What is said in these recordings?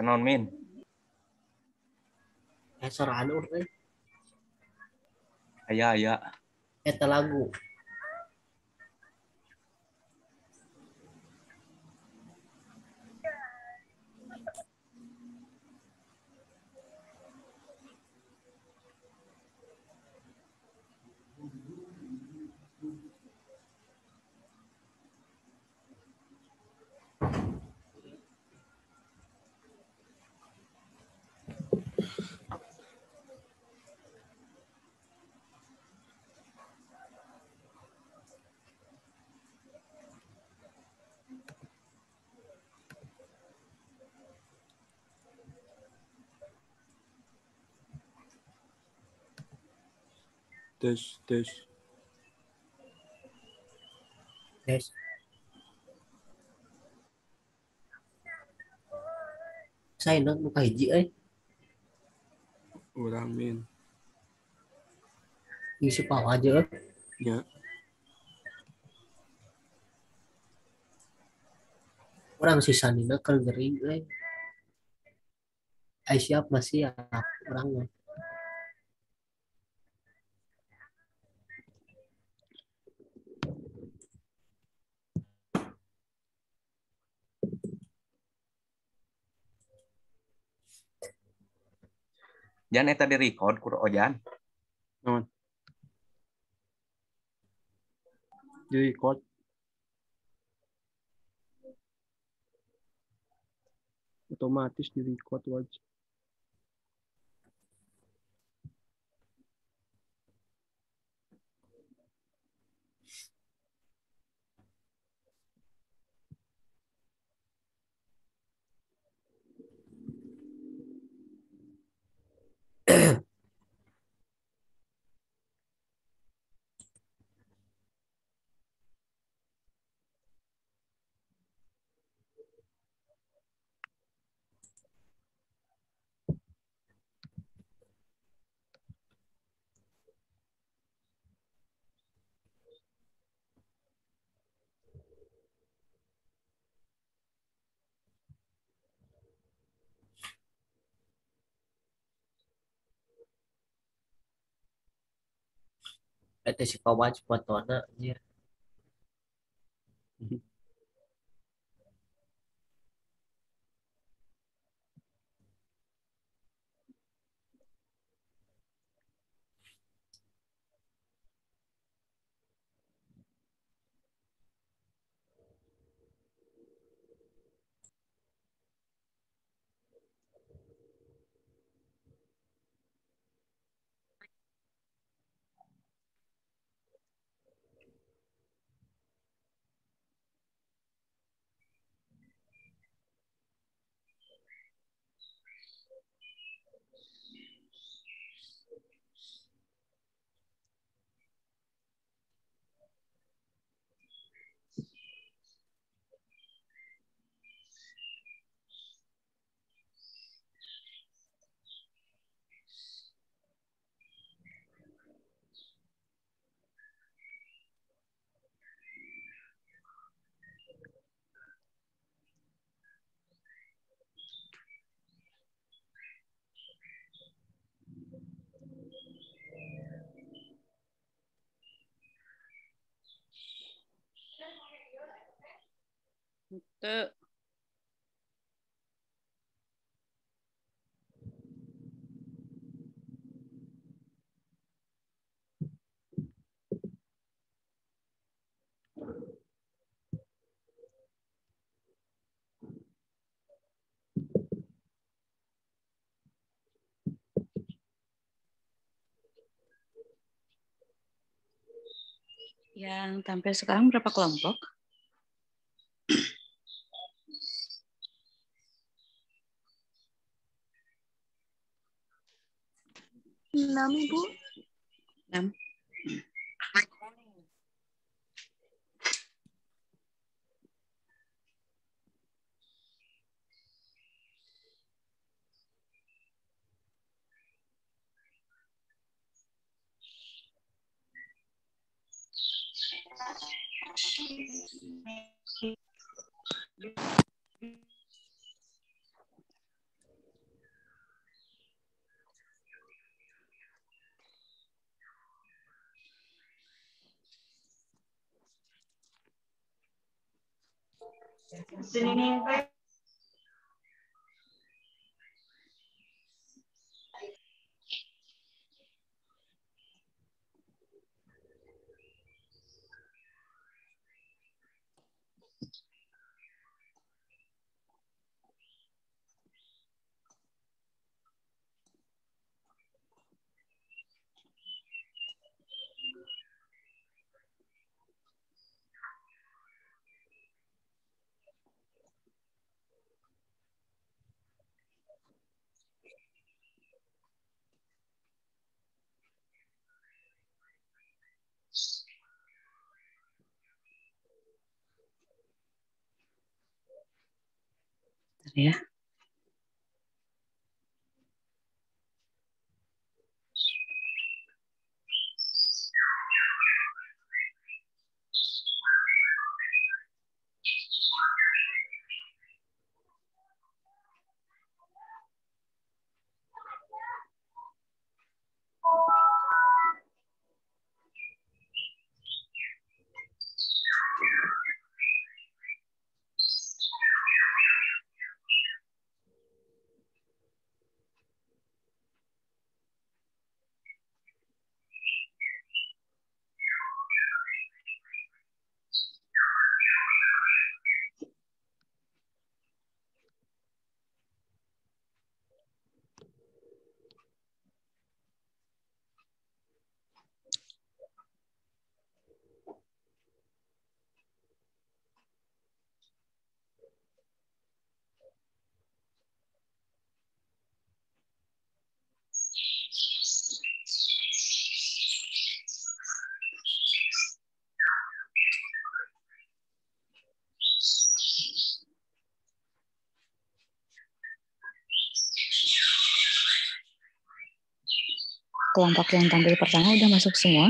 Naon min? Sorangan urang. Aya. Eta lagu. Tes. Guys. Saya nak buka hiji Urang min. Isi pau aja. Ya. Orang sisa nina keur gering Ai siap masih ya orang mah. Jan eta di record ku Ojan. Naon? Di record. Otomatis di record wajib. Eta si kawan fotona anjir. Teu. Yang tampil sekarang berapa kelompok? Enam, Bu. 6. Bentar ya. Kelompok yang tampil pertama udah masuk semua.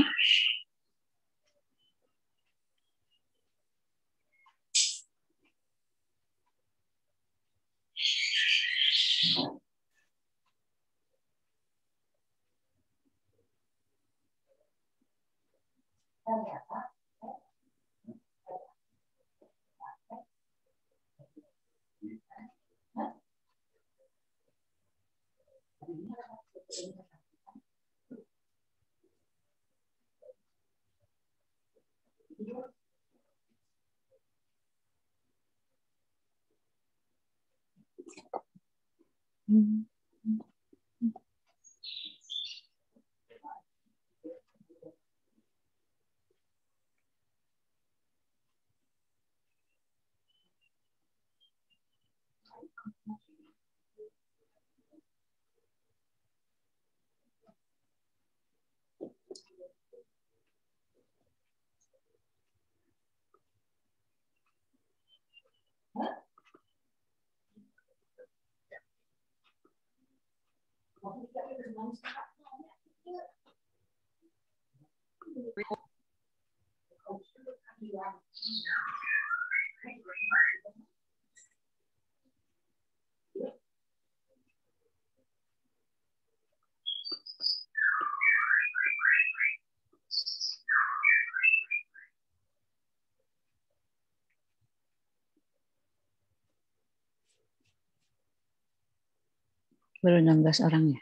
Baru 16 orang ya.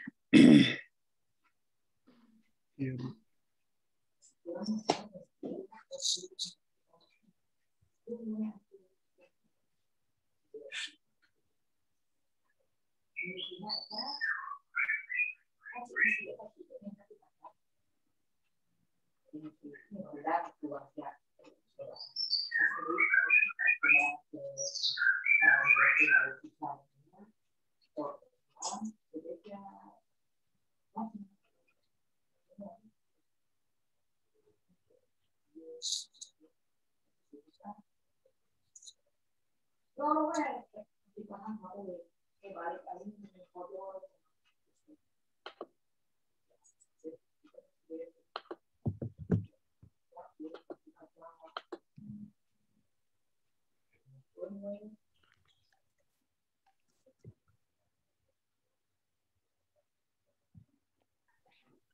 Iya.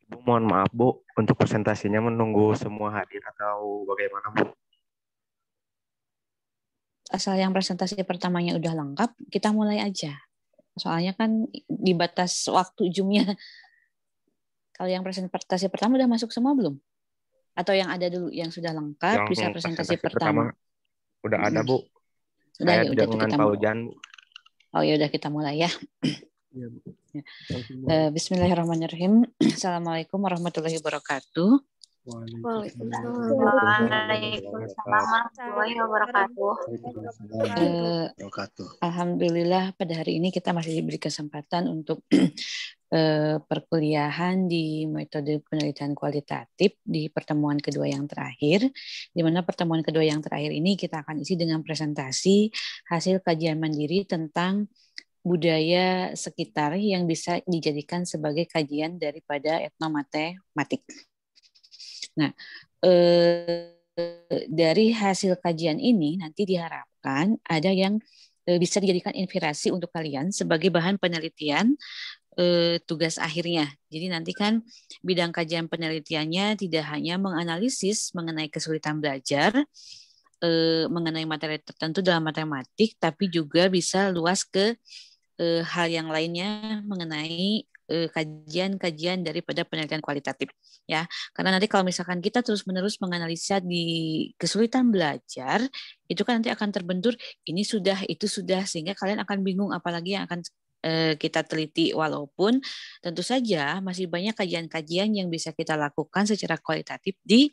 Bu, mohon maaf Bu, untuk presentasinya menunggu semua hadir atau bagaimana Bu? asal yang presentasi pertamanya udah lengkap, kita mulai aja. Soalnya kan di batas waktu Zoom-nya. Kalau yang presentasi pertama udah masuk semua belum? Atau yang ada dulu yang sudah lengkap Yang bisa presentasi pertama? udah ada, Bu. Udah Saya ya udah tuh dengan kita Pak Ujan, Bu. Oh ya udah kita mulai ya. Iya, Bu. Ya. Langsung mulai. Bismillahirrahmanirrahim. Assalamualaikum warahmatullahi wabarakatuh. Waalaikumsalam. Waalaikumsalam warahmatullahi wabarakatuh. Alhamdulillah pada hari ini kita masih diberi kesempatan untuk perkuliahan di metode penelitian kualitatif di pertemuan kedua yang terakhir, di mana pertemuan kedua yang terakhir ini kita akan isi dengan presentasi hasil kajian mandiri tentang budaya sekitar yang bisa dijadikan sebagai kajian daripada etnomatematik. Nah, dari hasil kajian ini nanti diharapkan ada yang bisa dijadikan inspirasi untuk kalian sebagai bahan penelitian tugas akhirnya. Jadi nanti kan bidang kajian penelitiannya tidak hanya menganalisis mengenai kesulitan belajar, mengenai materi tertentu dalam matematik, tapi juga bisa luas ke hal yang lainnya mengenai kajian-kajian daripada penelitian kualitatif, ya. Karena nanti kalau misalkan kita terus-menerus menganalisa di kesulitan belajar, itu kan nanti akan terbentur ini sudah, itu sudah, sehingga kalian akan bingung apalagi yang akan kita teliti, walaupun tentu saja masih banyak kajian-kajian yang bisa kita lakukan secara kualitatif di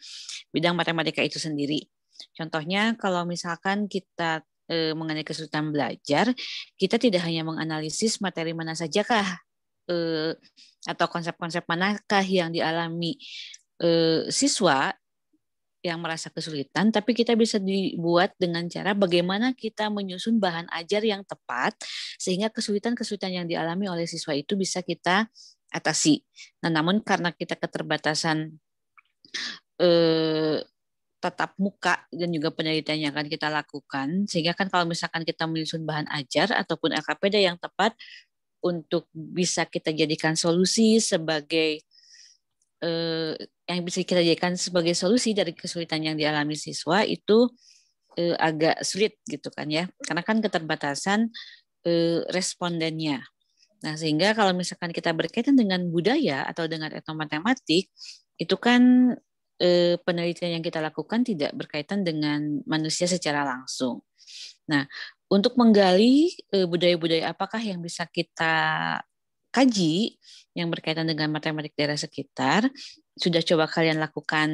bidang matematika itu sendiri. Contohnya kalau misalkan kita mengenai kesulitan belajar, kita tidak hanya menganalisis materi mana sajakah atau konsep-konsep manakah yang dialami siswa yang merasa kesulitan, tapi kita bisa dibuat dengan cara bagaimana kita menyusun bahan ajar yang tepat sehingga kesulitan-kesulitan yang dialami oleh siswa itu bisa kita atasi. Nah, namun karena kita keterbatasan tatap muka dan juga penelitian yang akan kita lakukan, sehingga kan kalau misalkan kita menyusun bahan ajar ataupun LKPD yang tepat untuk bisa kita jadikan solusi sebagai yang bisa kita jadikan sebagai solusi dari kesulitan yang dialami siswa itu agak sulit gitu kan ya, karena kan keterbatasan respondennya. Nah, sehingga kalau misalkan kita berkaitan dengan budaya atau dengan etnomatematik, itu kan penelitian yang kita lakukan tidak berkaitan dengan manusia secara langsung. Nah, untuk menggali budaya-budaya apakah yang bisa kita kaji yang berkaitan dengan matematik daerah sekitar, sudah coba kalian lakukan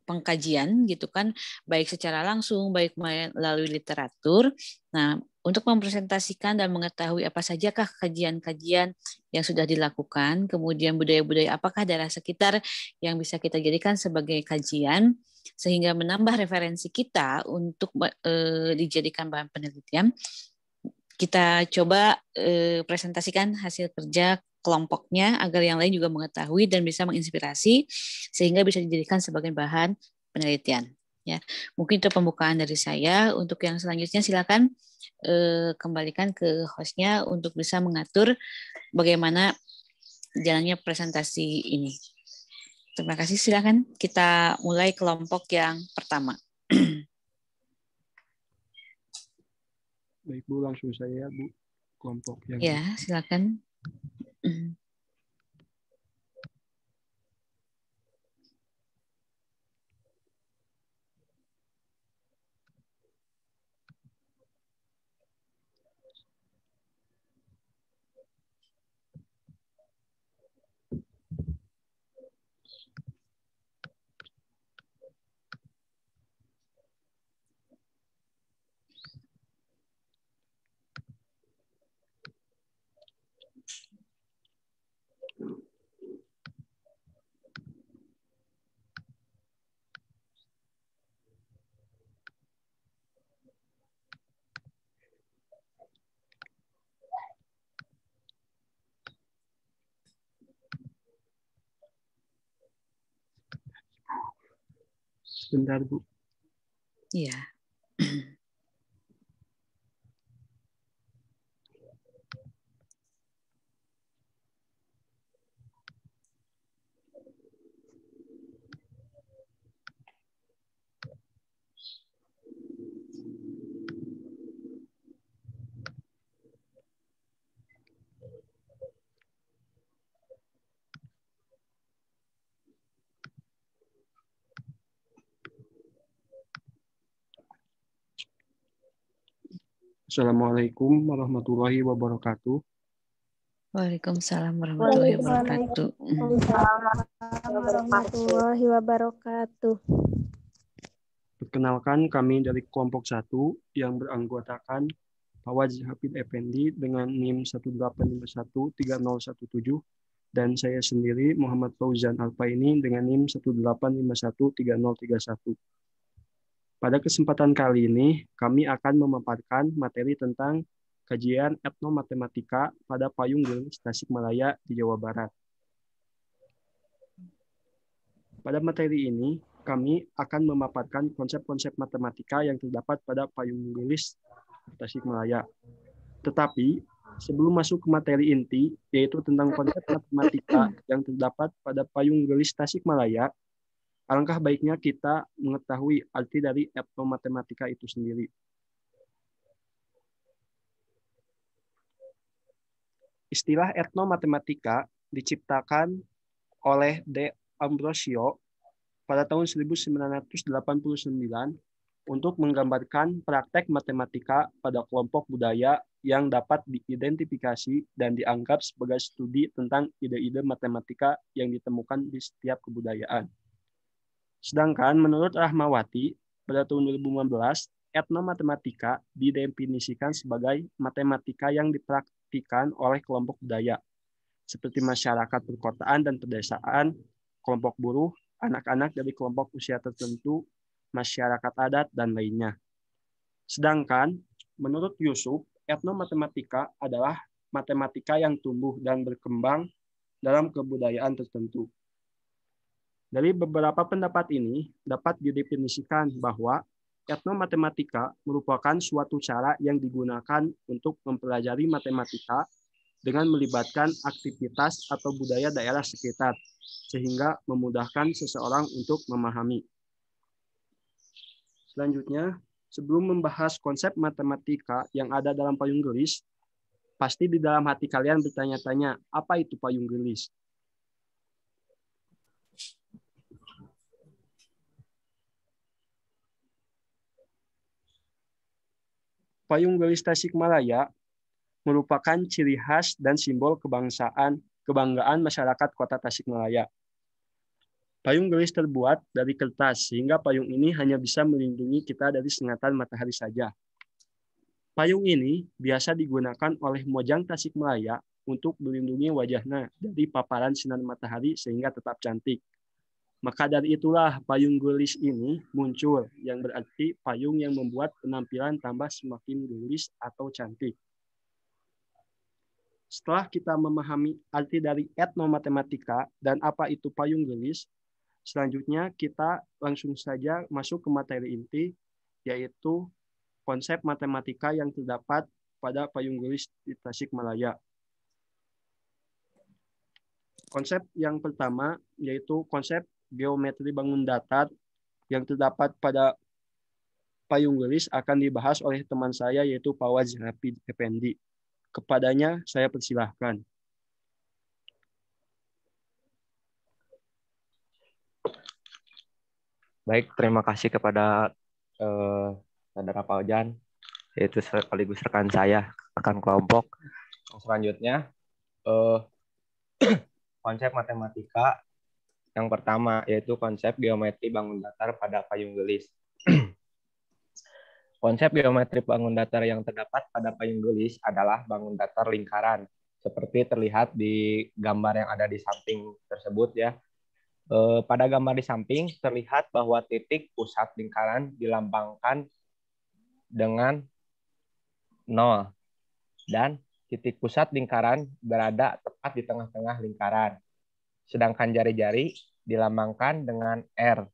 pengkajian gitu kan, baik secara langsung, baik melalui literatur. Nah, untuk mempresentasikan dan mengetahui apa sajakah kajian-kajian yang sudah dilakukan, kemudian budaya-budaya apakah daerah sekitar yang bisa kita jadikan sebagai kajian, sehingga menambah referensi kita untuk dijadikan bahan penelitian. Kita coba presentasikan hasil kerja kelompoknya agar yang lain juga mengetahui dan bisa menginspirasi sehingga bisa dijadikan sebagai bahan penelitian. Ya, mungkin itu pembukaan dari saya. Untuk yang selanjutnya silakan kembalikan ke hostnya untuk bisa mengatur bagaimana jalannya presentasi ini. Terima kasih. Silakan kita mulai kelompok yang pertama. Baik, Bu, langsung saya, Bu. Kelompok yang Ya, silakan. sebentar, Bu. Iya. Assalamualaikum warahmatullahi wabarakatuh. Waalaikumsalam warahmatullahi wabarakatuh. Warahmatullahi wabarakatuh. Perkenalkan, kami dari kelompok 1 yang beranggotakan Fawaz Hafid Effendi dengan NIM 185130117 dan saya sendiri Muhammad Fauzan Alfaini dengan NIM 185130131. Pada kesempatan kali ini, kami akan memaparkan materi tentang kajian etnomatematika pada Payung Gelis Tasikmalaya di Jawa Barat. Pada materi ini, kami akan memaparkan konsep-konsep matematika yang terdapat pada Payung Gelis Tasikmalaya. Tetapi, sebelum masuk ke materi inti, yaitu tentang konsep matematika yang terdapat pada Payung Gelis Tasikmalaya, alangkah baiknya kita mengetahui arti dari etnomatematika itu sendiri. Istilah etnomatematika diciptakan oleh De Ambrosio pada tahun 1989 untuk menggambarkan praktek matematika pada kelompok budaya yang dapat diidentifikasi dan dianggap sebagai studi tentang ide-ide matematika yang ditemukan di setiap kebudayaan. Sedangkan menurut Rahmawati, pada tahun 2015, etnomatematika didefinisikan sebagai matematika yang dipraktikkan oleh kelompok budaya, seperti masyarakat perkotaan dan pedesaan, kelompok buruh, anak-anak dari kelompok usia tertentu, masyarakat adat, dan lainnya. Sedangkan, menurut Yusuf, etnomatematika adalah matematika yang tumbuh dan berkembang dalam kebudayaan tertentu. Dari beberapa pendapat ini, dapat didefinisikan bahwa etnomatematika merupakan suatu cara yang digunakan untuk mempelajari matematika dengan melibatkan aktivitas atau budaya daerah sekitar, sehingga memudahkan seseorang untuk memahami. Selanjutnya, sebelum membahas konsep matematika yang ada dalam Payung Gelis, pasti di dalam hati kalian bertanya-tanya, apa itu Payung Gelis? Payung Gelis Tasikmalaya merupakan ciri khas dan simbol kebanggaan masyarakat Kota Tasikmalaya. Payung gelis terbuat dari kertas, sehingga payung ini hanya bisa melindungi kita dari sengatan matahari saja. Payung ini biasa digunakan oleh Mojang Tasikmalaya untuk melindungi wajahnya dari paparan sinar matahari sehingga tetap cantik. Maka dari itulah payung gelis ini muncul, yang berarti payung yang membuat penampilan tambah semakin gelis atau cantik. Setelah kita memahami arti dari etnomatematika dan apa itu payung gelis, selanjutnya kita langsung saja masuk ke materi inti, yaitu konsep matematika yang terdapat pada Payung Gelis di Tasikmalaya. Konsep yang pertama yaitu konsep geometri bangun datar yang terdapat pada Payung Gelis akan dibahas oleh teman saya yaitu Fawaz Hafid Effendi. Kepadanya saya persilahkan. Baik, terima kasih kepada Saudara Fauzan, yaitu sekaligus rekan saya, rekan kelompok. Selanjutnya, konsep matematika yang pertama, yaitu konsep geometri bangun datar pada Payung Gelis. Konsep geometri bangun datar yang terdapat pada Payung Gelis adalah bangun datar lingkaran, seperti terlihat di gambar yang ada di samping tersebut ya. Pada gambar di samping terlihat bahwa titik pusat lingkaran dilambangkan dengan 0 dan titik pusat lingkaran berada tepat di tengah-tengah lingkaran. Sedangkan jari-jari dilambangkan dengan R.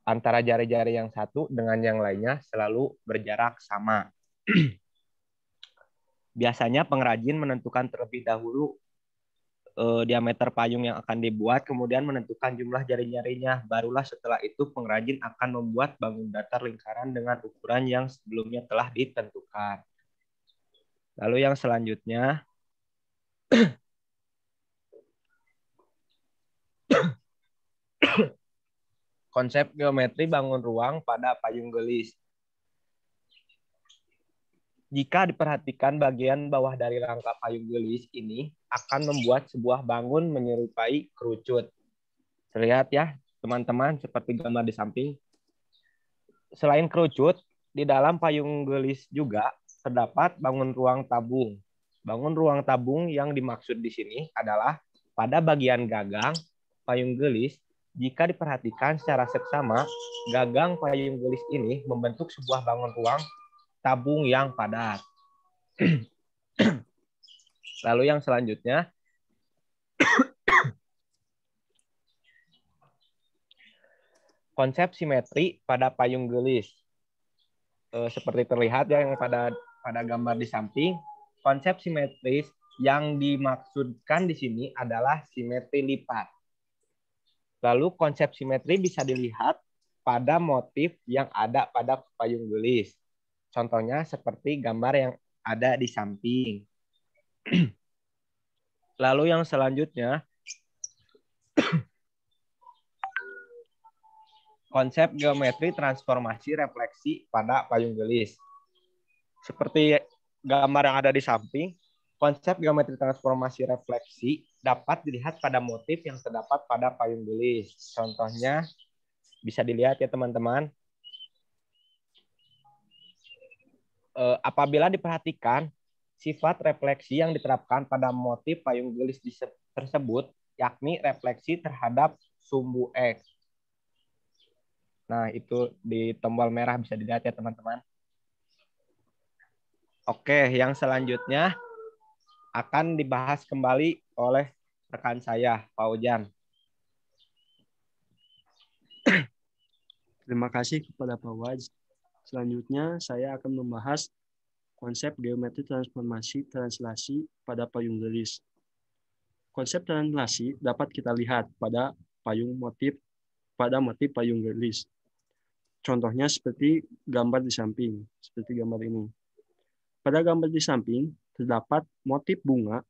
Antara jari-jari yang satu dengan yang lainnya selalu berjarak sama. Biasanya pengrajin menentukan terlebih dahulu diameter payung yang akan dibuat, kemudian menentukan jumlah jari-jarinya. Barulah setelah itu pengrajin akan membuat bangun datar lingkaran dengan ukuran yang sebelumnya telah ditentukan. Lalu yang selanjutnya, konsep geometri bangun ruang pada Payung Gelis. Jika diperhatikan bagian bawah dari rangka payung gelis ini akan membuat sebuah bangun menyerupai kerucut. Terlihat ya teman-teman seperti gambar di samping. Selain kerucut, di dalam payung gelis juga terdapat bangun ruang tabung. Bangun ruang tabung yang dimaksud di sini adalah pada bagian gagang payung gelis. Jika diperhatikan secara seksama, gagang payung gelis ini membentuk sebuah bangun ruang tabung yang padat. Lalu yang selanjutnya, konsep simetri pada payung gelis. Seperti terlihat ya yang pada gambar di samping, konsep simetris yang dimaksudkan di sini adalah simetri lipat. Lalu konsep simetri bisa dilihat pada motif yang ada pada payung gelis. Contohnya seperti gambar yang ada di samping. Lalu yang selanjutnya, konsep geometri transformasi refleksi pada payung gelis. Seperti gambar yang ada di samping, konsep geometri transformasi refleksi dapat dilihat pada motif yang terdapat pada payung gelis. Contohnya bisa dilihat ya teman-teman. Apabila diperhatikan, sifat refleksi yang diterapkan pada motif payung gelis tersebut, yakni refleksi terhadap sumbu X. Nah, itu di tombol merah bisa dilihat ya teman-teman. Oke, yang selanjutnya akan dibahas kembali oleh rekan saya, Pak Ujan. Terima kasih kepada Pak Waj. Selanjutnya, saya akan membahas konsep geometri transformasi translasi pada payung gelis. Konsep translasi dapat kita lihat pada motif payung gelis. Contohnya seperti gambar di samping, seperti gambar ini. Pada gambar di samping terdapat motif bunga,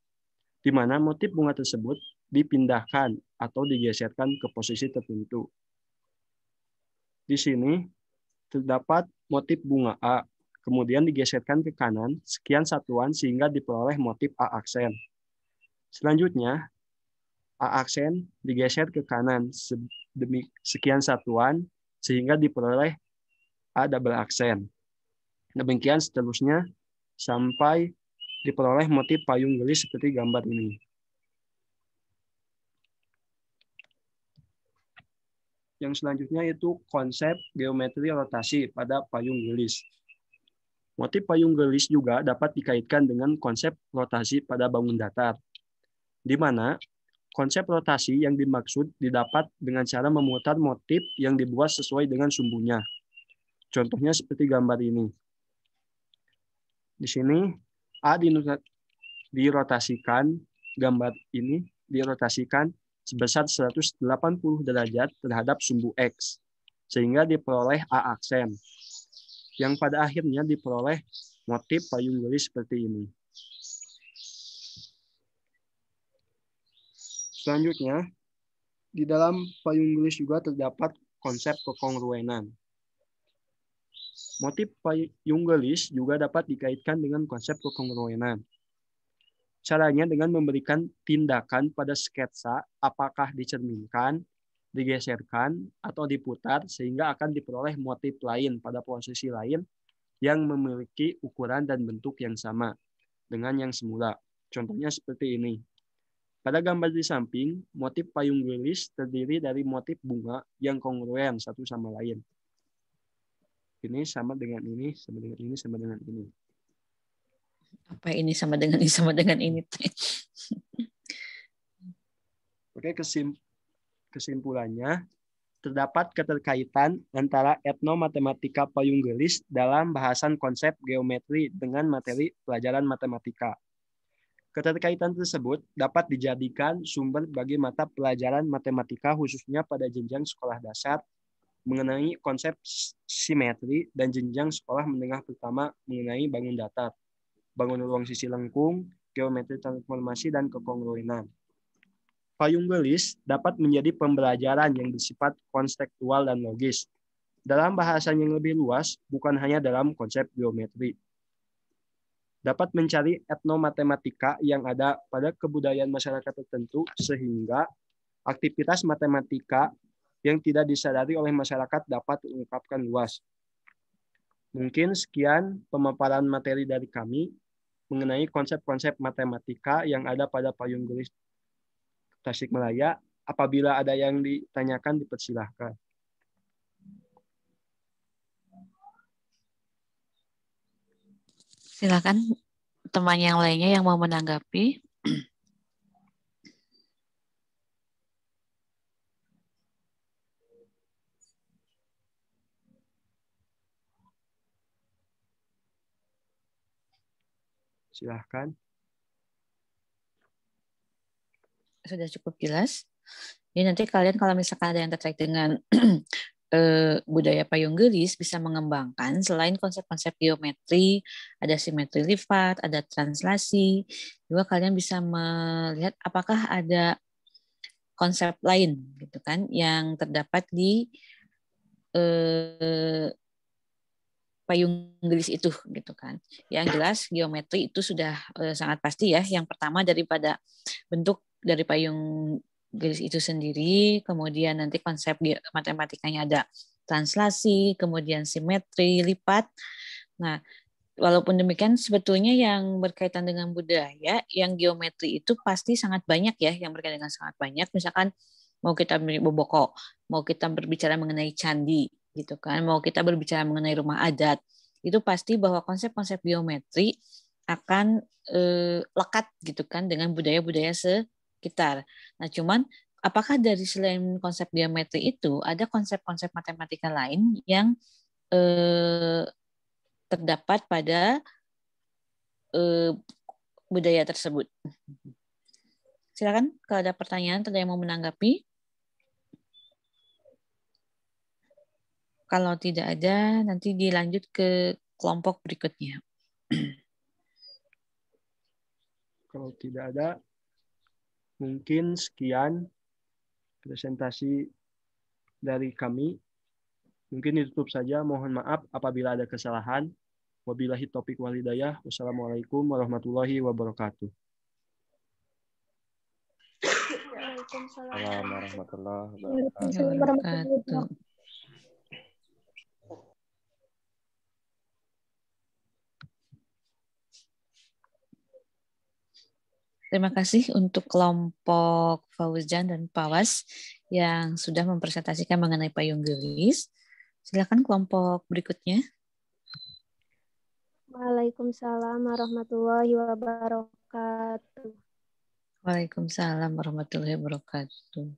di mana motif bunga tersebut dipindahkan atau digeserkan ke posisi tertentu. Di sini terdapat motif bunga A, kemudian digeserkan ke kanan sekian satuan sehingga diperoleh motif A aksen. Selanjutnya, A aksen digeser ke kanan sekian satuan sehingga diperoleh A double aksen. Demikian seterusnya sampai diperoleh motif payung gelis seperti gambar ini. Yang selanjutnya yaitu konsep geometri rotasi pada payung gelis. Motif payung gelis juga dapat dikaitkan dengan konsep rotasi pada bangun datar, di mana konsep rotasi yang dimaksud didapat dengan cara memutar motif yang dibuat sesuai dengan sumbunya. Contohnya seperti gambar ini. Di sini A dirotasikan, gambar ini dirotasikan sebesar 180 derajat terhadap sumbu X, sehingga diperoleh A aksen, yang pada akhirnya diperoleh motif payung gelis seperti ini. Selanjutnya, di dalam payung gelis juga terdapat konsep kekongruenan. Motif payung gelis juga dapat dikaitkan dengan konsep kekongruenan. Caranya dengan memberikan tindakan pada sketsa apakah dicerminkan, digeserkan, atau diputar sehingga akan diperoleh motif lain pada posisi lain yang memiliki ukuran dan bentuk yang sama dengan yang semula. Contohnya seperti ini. Pada gambar di samping, motif payung gelis terdiri dari motif bunga yang kongruen satu sama lain. Ini sama dengan ini, sama dengan ini, sama dengan ini. Apa ini sama dengan ini, sama dengan ini? Oke, kesimpulannya, terdapat keterkaitan antara etnomatematika payung gelis dalam bahasan konsep geometri dengan materi pelajaran matematika. Keterkaitan tersebut dapat dijadikan sumber bagi mata pelajaran matematika khususnya pada jenjang sekolah dasar mengenai konsep simetri dan jenjang sekolah menengah pertama mengenai bangun datar, bangun ruang sisi lengkung, geometri transformasi, dan kekongruenan. Payung gelis dapat menjadi pembelajaran yang bersifat konseptual dan logis. Dalam bahasan yang lebih luas, bukan hanya dalam konsep geometri. dapat mencari etnomatematika yang ada pada kebudayaan masyarakat tertentu sehingga aktivitas matematika yang tidak disadari oleh masyarakat dapat diungkapkan luas. Mungkin sekian pemaparan materi dari kami mengenai konsep-konsep matematika yang ada pada Payung Gelis Tasikmalaya. Apabila ada yang ditanyakan, dipersilahkan. Silakan teman yang lainnya yang mau menanggapi. Silahkan. Sudah cukup jelas. Jadi nanti kalian kalau misalkan ada yang terkait dengan budaya payung gelis bisa mengembangkan selain konsep-konsep geometri, ada simetri lipat, ada translasi, juga kalian bisa melihat apakah ada konsep lain gitu kan yang terdapat di payung gelis itu gitu kan. Yang jelas geometri itu sudah sangat pasti ya. Yang pertama daripada bentuk dari payung gelis itu sendiri, kemudian nanti konsep matematikanya ada translasi, kemudian simetri, lipat. Nah, walaupun demikian sebetulnya yang berkaitan dengan budaya, yang geometri itu pasti sangat banyak ya, yang berkaitan dengan sangat banyak. Misalkan mau kita boboko, mau kita berbicara mengenai candi, gitu kan, mau kita berbicara mengenai rumah adat, itu pasti bahwa konsep-konsep geometri akan lekat gitu kan dengan budaya-budaya sekitar. Nah, cuman apakah dari selain konsep geometri itu ada konsep-konsep matematika lain yang terdapat pada budaya tersebut? Silakan kalau ada pertanyaan, ada yang mau menanggapi. Kalau tidak ada, nanti dilanjut ke kelompok berikutnya. Kalau tidak ada, mungkin sekian presentasi dari kami. Mungkin ditutup saja. Mohon maaf apabila ada kesalahan. Wabillahi taufiq wal hidayah. Wassalamualaikum warahmatullahi wabarakatuh. Waalaikumsalam warahmatullahi Wabarakatuh. Terima kasih untuk kelompok Fauzan dan Pawas yang sudah mempresentasikan mengenai payung gelis. Silakan kelompok berikutnya. Waalaikumsalam warahmatullahi wabarakatuh. Waalaikumsalam warahmatullahi wabarakatuh.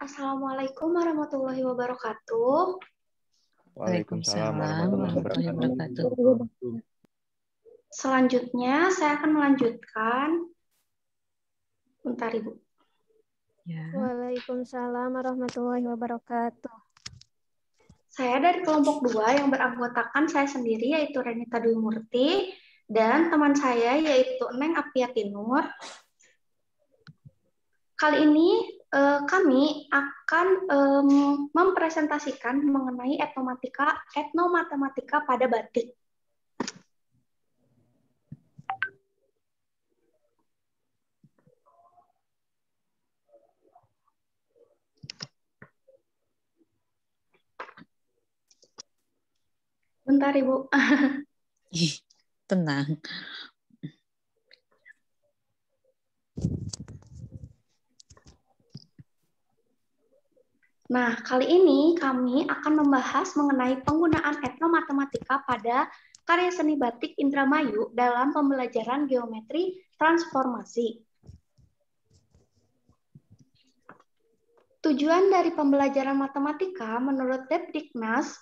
Assalamualaikum warahmatullahi wabarakatuh. Waalaikumsalam warahmatullahi wabarakatuh. Selanjutnya saya akan melanjutkan. Bentar, Ibu. Ya. Waalaikumsalam warahmatullahi wabarakatuh. Saya dari kelompok 2 yang beranggotakan saya sendiri yaitu Renita Dwi Murti dan teman saya yaitu Neng Apiati Nur. Kali ini kami akan mempresentasikan mengenai etnomatematika pada batik. Bentar, Ibu. Tenang. Nah, kali ini kami akan membahas mengenai penggunaan etnomatematika pada karya seni batik Indramayu dalam pembelajaran geometri transformasi. Tujuan dari pembelajaran matematika menurut Depdiknas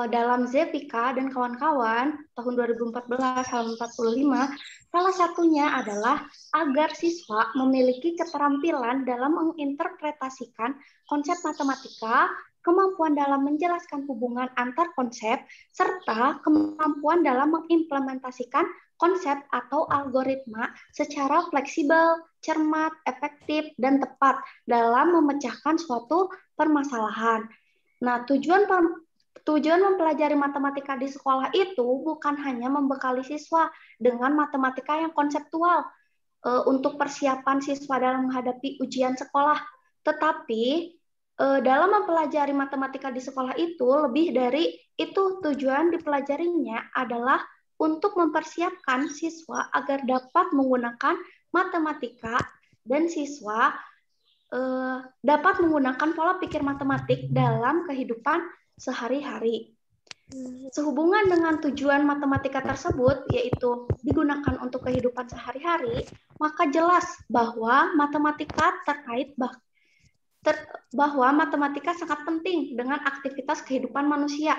dalam Zepika dan kawan-kawan tahun 2014 halaman 45, salah satunya adalah agar siswa memiliki keterampilan dalam menginterpretasikan konsep matematika, kemampuan dalam menjelaskan hubungan antar konsep, serta kemampuan dalam mengimplementasikan konsep atau algoritma secara fleksibel, cermat, efektif, dan tepat dalam memecahkan suatu permasalahan. Nah, tujuan mempelajari matematika di sekolah itu bukan hanya membekali siswa dengan matematika yang konseptual untuk persiapan siswa dalam menghadapi ujian sekolah, tetapi dalam mempelajari matematika di sekolah itu lebih dari itu. Tujuan dipelajarinya adalah untuk mempersiapkan siswa agar dapat menggunakan matematika dan siswa dapat menggunakan pola pikir matematik dalam kehidupan sehari-hari. Sehubungan dengan tujuan matematika tersebut, yaitu digunakan untuk kehidupan sehari-hari, maka jelas bahwa matematika bahwa matematika sangat penting dengan aktivitas kehidupan manusia.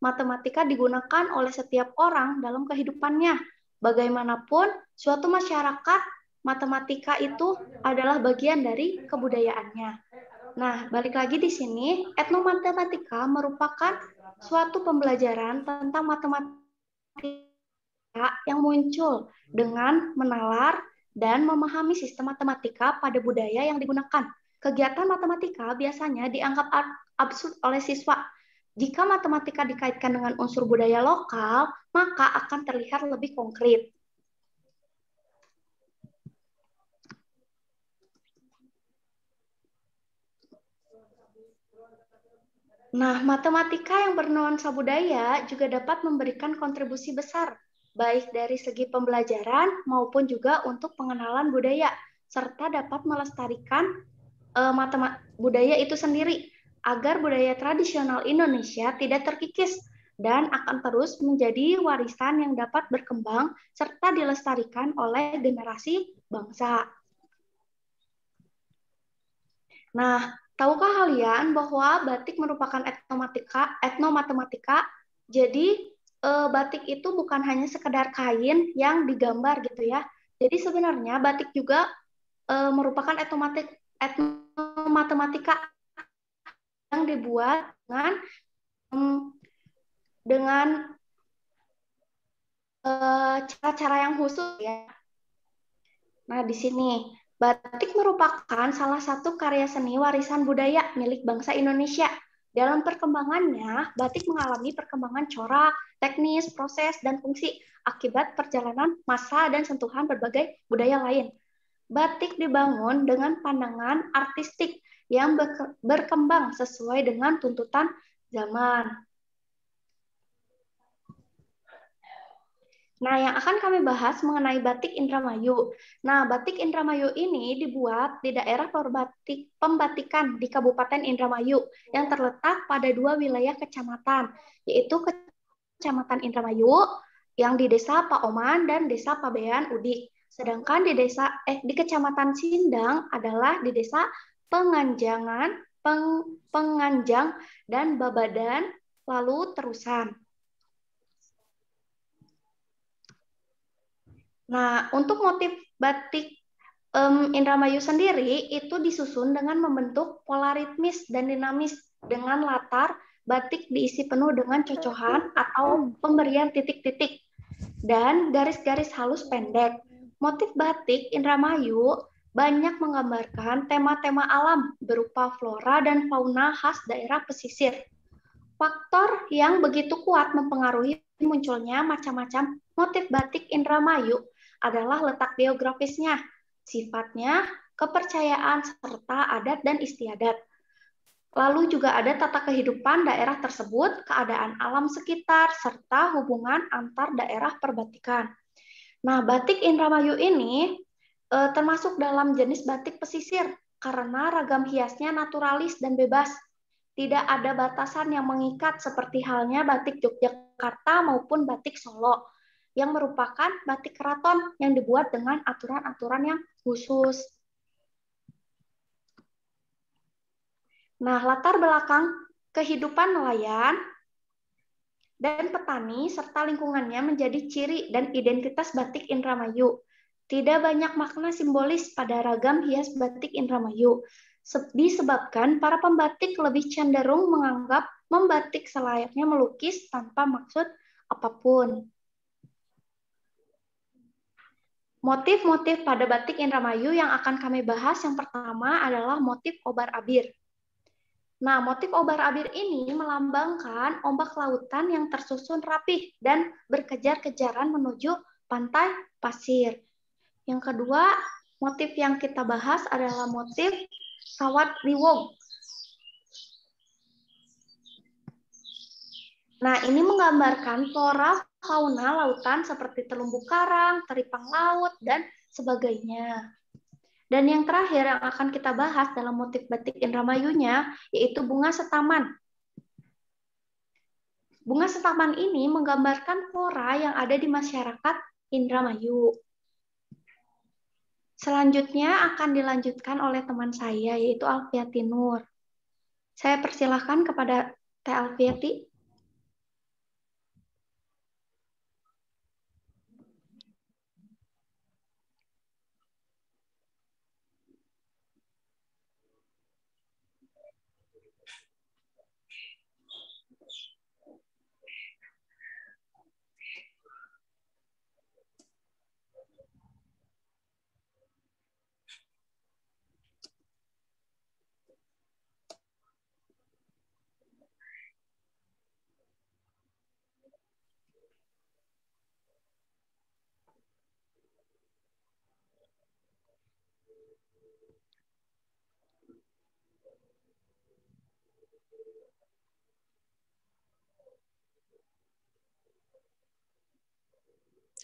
Matematika digunakan oleh setiap orang dalam kehidupannya. Bagaimanapun, suatu masyarakat, matematika itu adalah bagian dari kebudayaannya. Nah, balik lagi di sini, etnomatematika merupakan suatu pembelajaran tentang matematika yang muncul dengan menalar dan memahami sistem matematika pada budaya yang digunakan. Kegiatan matematika biasanya dianggap absurd oleh siswa. Jika matematika dikaitkan dengan unsur budaya lokal, maka akan terlihat lebih konkret. Nah, matematika yang bernuansa budaya juga dapat memberikan kontribusi besar, baik dari segi pembelajaran maupun juga untuk pengenalan budaya, serta dapat melestarikan budaya itu sendiri, agar budaya tradisional Indonesia tidak terkikis dan akan terus menjadi warisan yang dapat berkembang serta dilestarikan oleh generasi bangsa. Nah, tahukah kalian bahwa batik merupakan etnomatematika? Jadi batik itu bukan hanya sekedar kain yang digambar gitu ya. Jadi sebenarnya batik juga merupakan etnomatematika yang dibuat dengan cara-cara yang khusus ya. Nah, di sini batik merupakan salah satu karya seni warisan budaya milik bangsa Indonesia. Dalam perkembangannya, batik mengalami perkembangan corak, teknis, proses, dan fungsi akibat perjalanan masa dan sentuhan berbagai budaya lain. Batik dibangun dengan pandangan artistik yang berkembang sesuai dengan tuntutan zaman. Nah, yang akan kami bahas mengenai batik Indramayu. Nah, batik Indramayu ini dibuat di daerah pembatikan di Kabupaten Indramayu yang terletak pada dua wilayah kecamatan, yaitu Kecamatan Indramayu yang di Desa Paoman dan Desa Pabean Udik. Sedangkan di Kecamatan Sindang adalah di Desa Penganjang dan Babadan, lalu Terusan. Nah, untuk motif batik Indramayu sendiri itu disusun dengan membentuk pola ritmis dan dinamis dengan latar batik diisi penuh dengan cocohan atau pemberian titik-titik dan garis-garis halus pendek. Motif batik Indramayu banyak menggambarkan tema-tema alam berupa flora dan fauna khas daerah pesisir. Faktor yang begitu kuat mempengaruhi munculnya macam-macam motif batik Indramayu adalah letak geografisnya, sifatnya, kepercayaan, serta adat dan istiadat. Lalu juga ada tata kehidupan daerah tersebut, keadaan alam sekitar, serta hubungan antar daerah perbatikan. Nah, batik Indramayu ini termasuk dalam jenis batik pesisir karena ragam hiasnya naturalis dan bebas. Tidak ada batasan yang mengikat seperti halnya batik Yogyakarta maupun batik Solo, yang merupakan batik keraton yang dibuat dengan aturan-aturan yang khusus. Nah, latar belakang kehidupan nelayan dan petani serta lingkungannya menjadi ciri dan identitas batik Indramayu. Tidak banyak makna simbolis pada ragam hias batik Indramayu, disebabkan para pembatik lebih cenderung menganggap membatik selayaknya melukis tanpa maksud apapun. Motif-motif pada batik Indramayu yang akan kami bahas yang pertama adalah motif obar-abir. Nah, motif obar-abir ini melambangkan ombak lautan yang tersusun rapih dan berkejar-kejaran menuju pantai pasir. Yang kedua, motif yang kita bahas adalah motif kawat liwog. Nah, ini menggambarkan flora fauna lautan seperti terumbu karang, teripang laut, dan sebagainya. Dan yang terakhir yang akan kita bahas dalam motif batik Indramayunya, yaitu bunga setaman. Bunga setaman ini menggambarkan flora yang ada di masyarakat Indramayu. Selanjutnya akan dilanjutkan oleh teman saya, yaitu Alfiati Nur. Saya persilahkan kepada Teh Alfiati.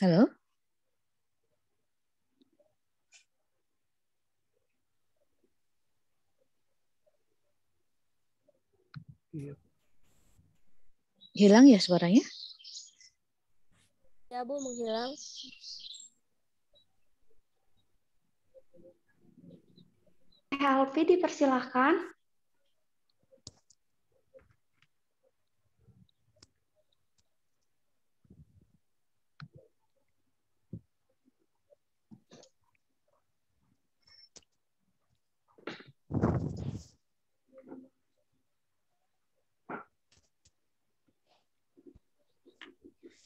Halo? Iya. Hilang ya suaranya? Ya, Bu, menghilang. Helvi dipersilahkan.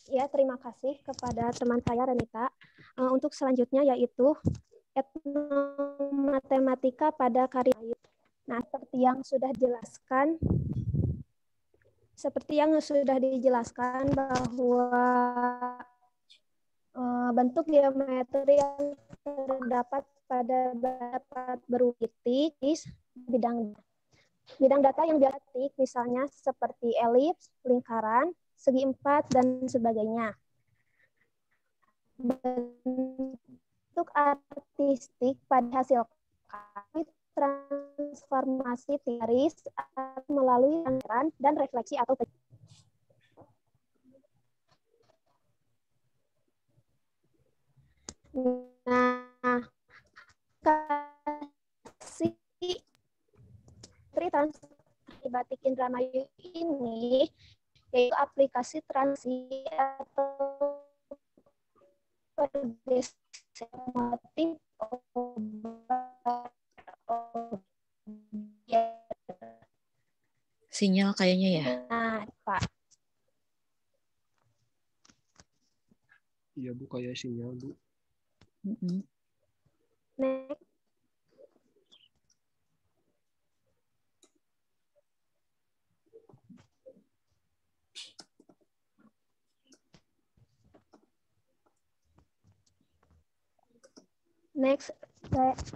Ya, terima kasih kepada teman saya Renita. Untuk selanjutnya yaitu etnomatematika pada karya. Nah, seperti yang sudah dijelaskan bahwa bentuk geometri yang terdapat pada dapat berupa titik bidang data yang diatik, misalnya seperti elips, lingkaran, segi empat, dan sebagainya. Bentuk artistik pada hasil transformasi teoris melalui rangkaian dan refleksi atau nah, kasih transformasi batik Indramayu ini yaitu aplikasi transi atau pergeseran motif Sinyal kayaknya ya. Nah, Pak. Iya, Bu, kayak sinyal, Bu. Next. Next,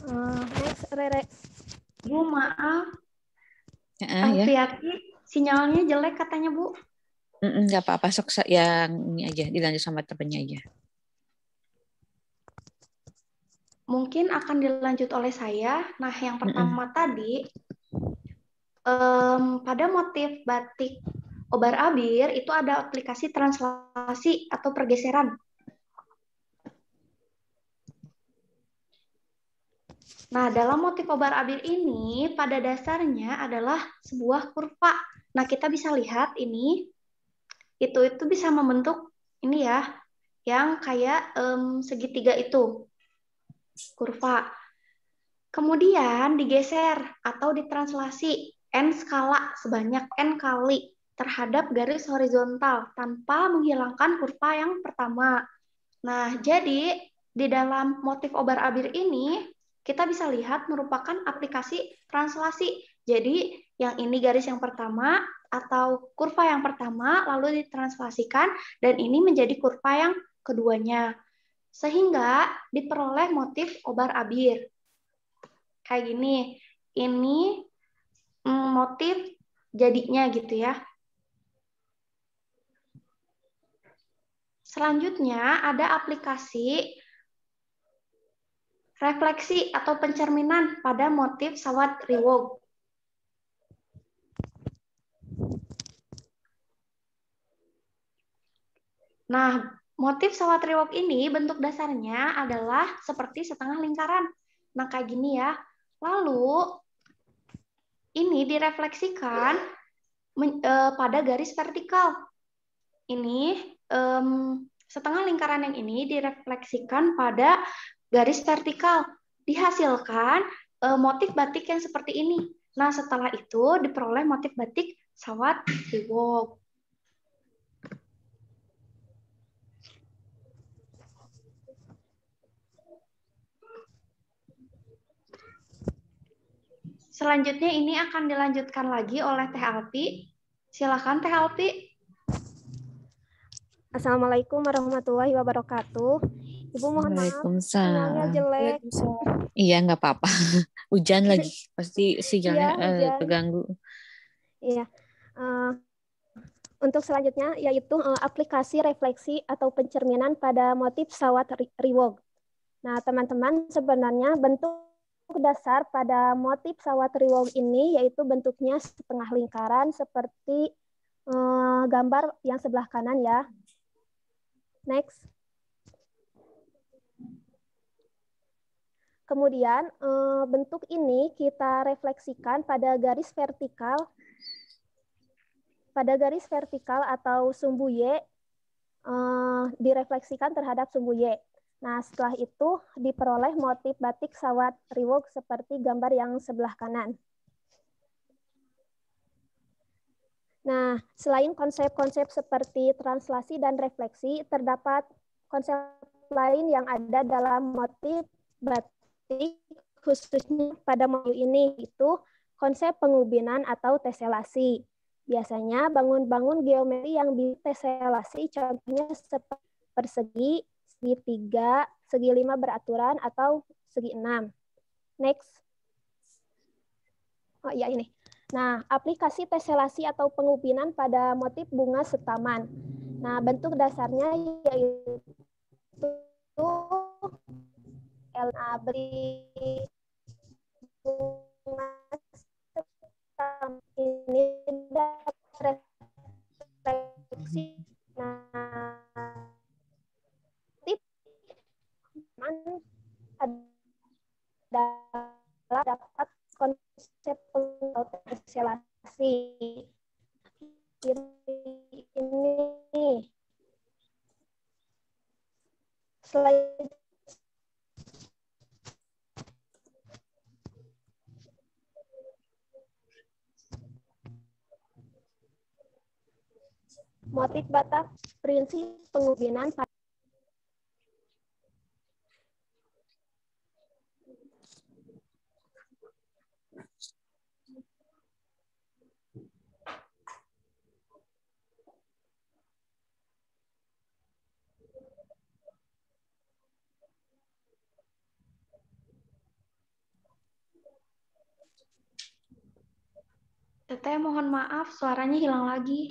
Next, Rere. Bu, maaf. Ya. Alfiati, sinyalnya jelek katanya, Bu. Nggak apa-apa, sok yang ini aja, dilanjut sama temennya aja. Mungkin akan dilanjut oleh saya. Nah, yang pertama tadi, pada motif batik obar-abir itu ada aplikasi translasi atau pergeseran. Nah, dalam motif obar-abir ini pada dasarnya adalah sebuah kurva. Nah, kita bisa lihat ini, itu bisa membentuk ini ya, yang kayak segitiga itu, kurva. Kemudian digeser atau ditranslasi n skala sebanyak n kali terhadap garis horizontal tanpa menghilangkan kurva yang pertama. Nah, jadi di dalam motif obar-abir ini kita bisa lihat merupakan aplikasi translasi. Jadi yang ini garis yang pertama atau kurva yang pertama lalu ditranslasikan dan ini menjadi kurva yang keduanya. Sehingga diperoleh motif obar-abir. Kayak gini. Ini motif jadinya gitu ya. Selanjutnya ada aplikasi refleksi atau pencerminan pada motif sawat riwok. Nah, motif sawat riwok ini bentuk dasarnya adalah seperti setengah lingkaran. Nah, kayak gini ya. Lalu, ini direfleksikan pada garis vertikal. Ini setengah lingkaran yang ini direfleksikan pada garis vertikal. Dihasilkan motif batik yang seperti ini. Nah, setelah itu diperoleh motif batik sawat riwok. Selanjutnya ini akan dilanjutkan lagi oleh Teh Alpi. Silakan Teh Alpi. Assalamualaikum warahmatullahi wabarakatuh. Ibu mohon maaf, sinyalnya jelek. Iya, nggak apa-apa. Hujan lagi, pasti sinyalnya terganggu. Iya. Untuk selanjutnya yaitu aplikasi refleksi atau pencerminan pada motif sawat riwok. Nah, teman-teman, sebenarnya bentuk dasar pada motif sawat riwok ini yaitu bentuknya setengah lingkaran seperti gambar yang sebelah kanan ya. Next. Kemudian bentuk ini kita refleksikan pada garis vertikal. Pada garis vertikal atau sumbu Y direfleksikan terhadap sumbu Y. Nah, setelah itu diperoleh motif batik sawat riwok seperti gambar yang sebelah kanan. Nah, selain konsep-konsep seperti translasi dan refleksi, terdapat konsep lain yang ada dalam motif batik, khususnya pada modul ini, itu konsep pengubinan atau teselasi. Biasanya bangun-bangun geometri yang diteselasi, contohnya seperti persegi, segitiga, segi 5 beraturan, atau segi 6. Next. Oh iya ini. Nah, aplikasi teselasi atau pengubinan pada motif bunga setaman. Nah, bentuk dasarnya yaitu beri bunga setaman ini dapat refleksi. Nah, adalah dapat konsep teselasi ini. Selain motif Batak, prinsip pengubinan Teteh, mohon maaf, suaranya hilang lagi.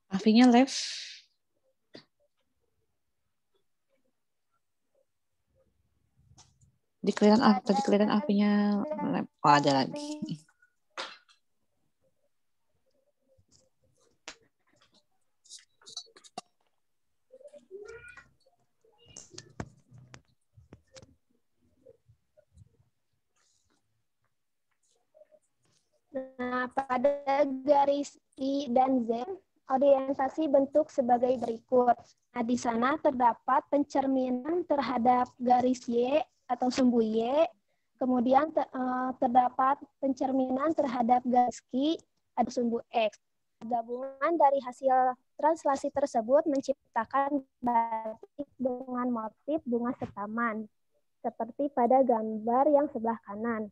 Afinya left. Tadi kelihatan apinya left. Oh, ada lagi. Nah, pada garis I dan Z, orientasi bentuk sebagai berikut. Nah, di sana terdapat pencerminan terhadap garis Y atau sumbu Y, kemudian terdapat pencerminan terhadap garis Q atau sumbu X. Gabungan dari hasil translasi tersebut menciptakan batik dengan motif bunga setaman, seperti pada gambar yang sebelah kanan.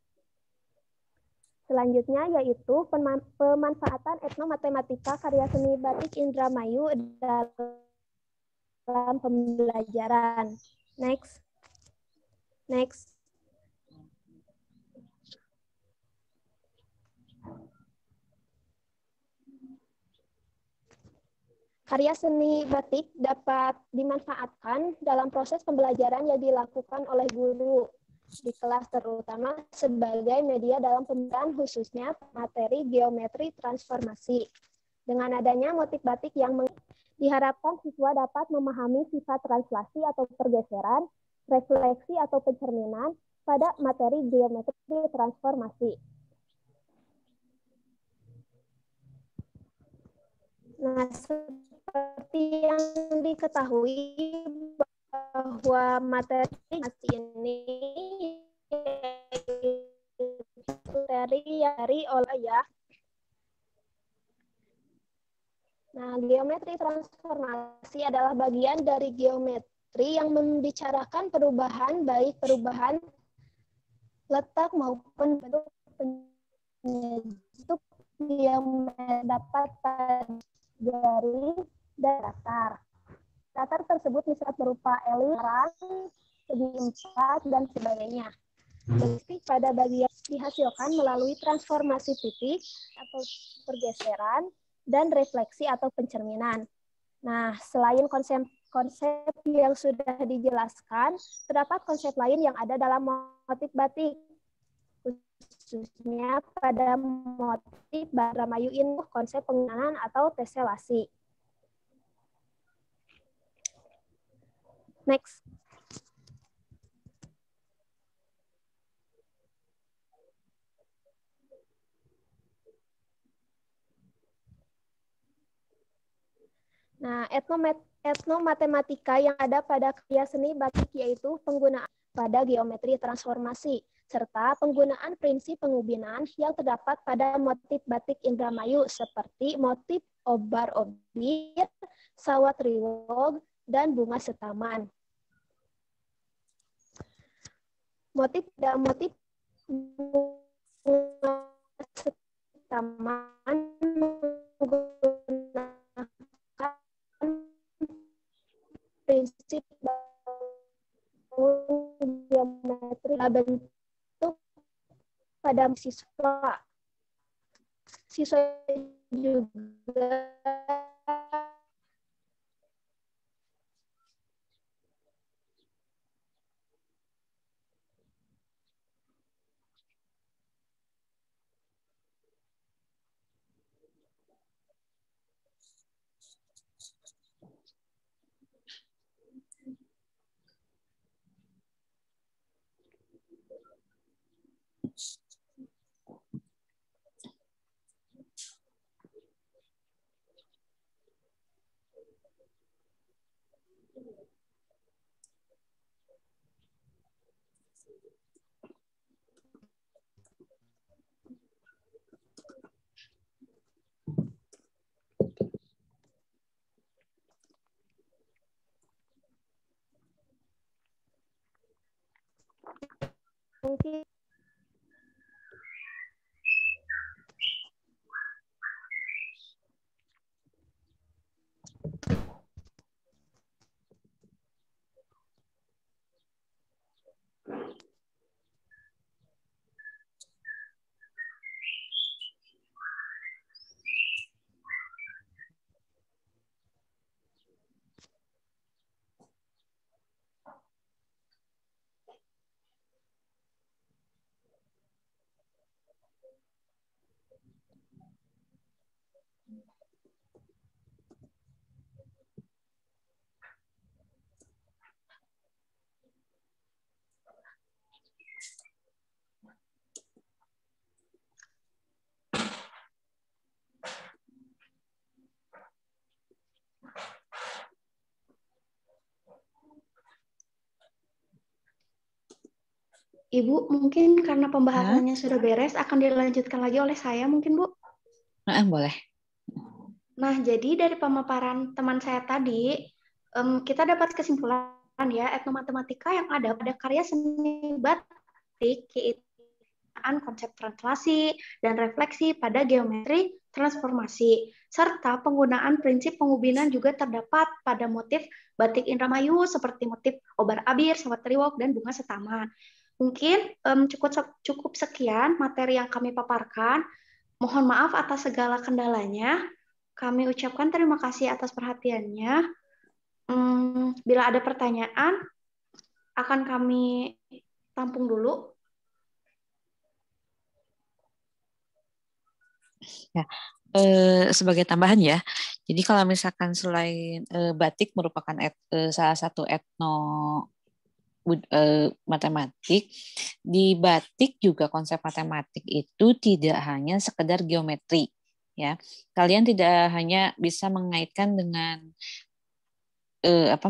Selanjutnya yaitu pemanfaatan etnomatematika karya seni batik Indramayu dalam pembelajaran. Next. Karya seni batik dapat dimanfaatkan dalam proses pembelajaran yang dilakukan oleh guru di kelas, terutama sebagai media dalam pembelajaran khususnya materi geometri transformasi. Dengan adanya motif batik yang diharapkan siswa dapat memahami sifat translasi atau pergeseran, refleksi atau pencerminan pada materi geometri transformasi. Nah, seperti yang diketahui bahwa materi ini dari oleh ya. Nah, geometri transformasi adalah bagian dari geometri yang membicarakan perubahan, baik perubahan letak maupun bentuk penyejuk yang dapat dari datar. Datar tersebut misalnya berupa eliran, segi empat, dan sebagainya. Titik pada bagian dihasilkan melalui transformasi titik atau pergeseran dan refleksi atau pencerminan. Nah, selain konsep yang sudah dijelaskan, terdapat konsep lain yang ada dalam motif batik, khususnya pada motif Indramayu ini konsep penggunaan atau teselasi. Next. Nah, etnomatematika yang ada pada karya seni batik yaitu penggunaan pada geometri transformasi, serta penggunaan prinsip pengubinan yang terdapat pada motif batik Indramayu seperti motif obar-obir, sawat riwog, dan bunga setaman. Motif bunga setaman menggunakan prinsip geometri bentuk pada siswa. Siswa juga mungkin Ibu, mungkin karena pembahasannya sudah beres, akan dilanjutkan lagi oleh saya mungkin, Bu. Boleh. Nah, jadi dari pemaparan teman saya tadi, kita dapat kesimpulan ya, etnomatematika yang ada pada karya seni batik, yaitu konsep translasi dan refleksi pada geometri transformasi, serta penggunaan prinsip pengubinan juga terdapat pada motif batik Indramayu seperti motif obar-abir, sawatriwok, dan bunga setaman. Mungkin cukup sekian materi yang kami paparkan. Mohon maaf atas segala kendalanya. Kami ucapkan terima kasih atas perhatiannya. Bila ada pertanyaan, akan kami tampung dulu. Ya, sebagai tambahan ya. Jadi kalau misalkan selain batik merupakan salah satu matematik, di batik juga konsep matematik itu tidak hanya sekedar geometri, ya. Kalian tidak hanya bisa mengaitkan dengan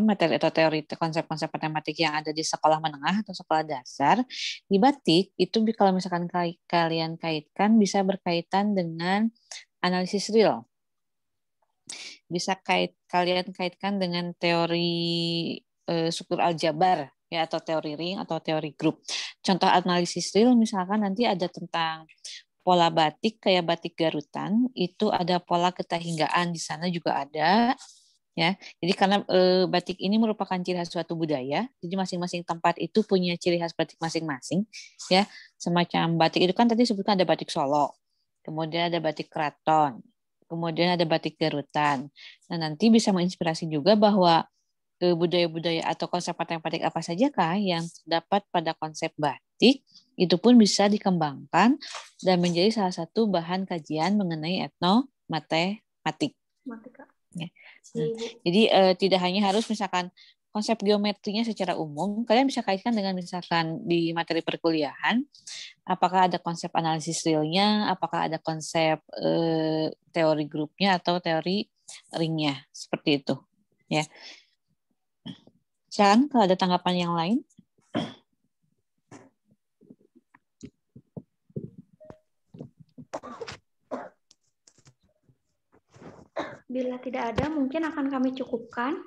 materi atau teori konsep-konsep matematik yang ada di sekolah menengah atau sekolah dasar. Di batik itu kalau misalkan kalian kaitkan bisa berkaitan dengan analisis real. Bisa kalian kaitkan dengan teori struktur aljabar ya, atau teori ring atau teori grup. Contoh analisis real misalkan nanti ada tentang pola batik kayak batik Garutan, itu ada pola ketahinggaan di sana juga ada. Ya, jadi karena batik ini merupakan ciri khas suatu budaya, jadi masing-masing tempat itu punya ciri khas batik masing-masing, ya. Semacam batik itu kan tadi sebutkan ada batik Solo, kemudian ada batik Keraton, kemudian ada batik Garutan. Nah, nanti bisa menginspirasi juga bahwa budaya-budaya atau konsep matematik apa sajakah yang terdapat pada konsep batik itu pun bisa dikembangkan dan menjadi salah satu bahan kajian mengenai etnomatematik. Ya. Nah, jadi tidak hanya harus misalkan konsep geometrinya secara umum, kalian bisa kaitkan dengan misalkan di materi perkuliahan, apakah ada konsep analisis realnya, apakah ada konsep teori grupnya atau teori ringnya, seperti itu. Ya. Silakan kalau ada tanggapan yang lain. Bila tidak ada, mungkin akan kami cukupkan.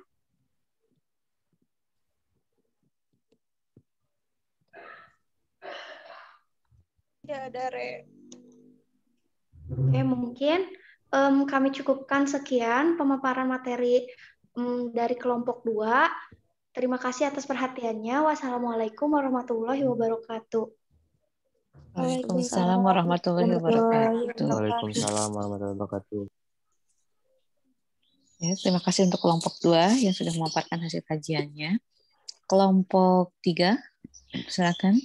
Ya, ada, Re. Oke, mungkin kami cukupkan sekian pemaparan materi dari kelompok 2. Terima kasih atas perhatiannya. Wassalamualaikum warahmatullahi wabarakatuh. Waalaikumsalam warahmatullahi wabarakatuh. Waalaikumsalam warahmatullahi wabarakatuh. Ya, terima kasih untuk kelompok 2 yang sudah memaparkan hasil kajiannya. Kelompok 3, silakan.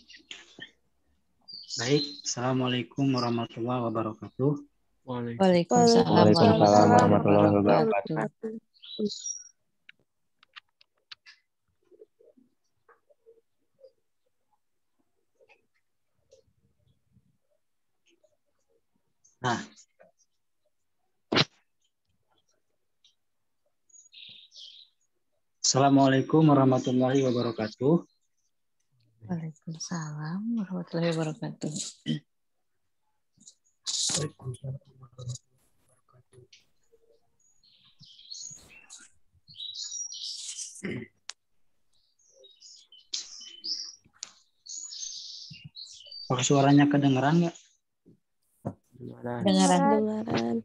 Baik, Assalamualaikum warahmatullahi wabarakatuh. Waalaikumsalam warahmatullahi wabarakatuh. Nah, Assalamualaikum warahmatullahi wabarakatuh. Waalaikumsalam warahmatullahi wabarakatuh. Apakah suaranya kedengeran nggak?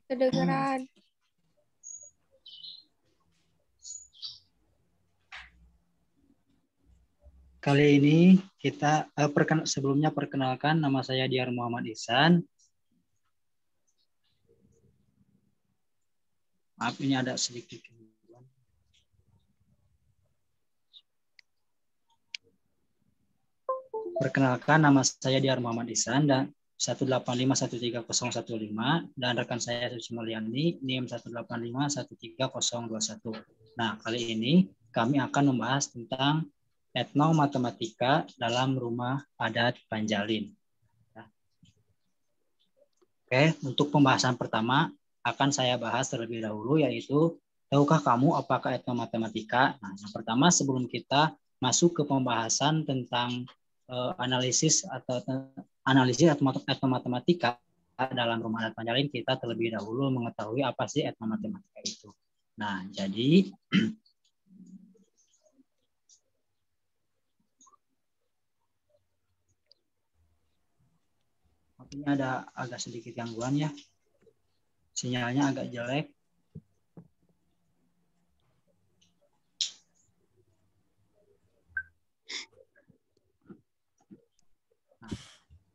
Kedengeran. Kali ini kita sebelumnya perkenalkan, nama saya Diar Muhammad Ihsan. Maaf, ini ada sedikit gangguan. Perkenalkan, nama saya Diar Muhammad Ihsan dan 185130115 dan rekan saya Suci Mulyani NIM 185130121. Nah, kali ini kami akan membahas tentang etnomatematika dalam rumah adat Panjalin. Oke, untuk pembahasan pertama akan saya bahas terlebih dahulu, yaitu tahukah kamu apakah etnomatematika? Nah, yang pertama sebelum kita masuk ke pembahasan tentang analisis atau etnomatematika dalam rumah adat Panjalin, kita terlebih dahulu mengetahui apa sih etnomatematika itu. Nah, jadi ini ada agak sedikit gangguan ya. Sinyalnya agak jelek.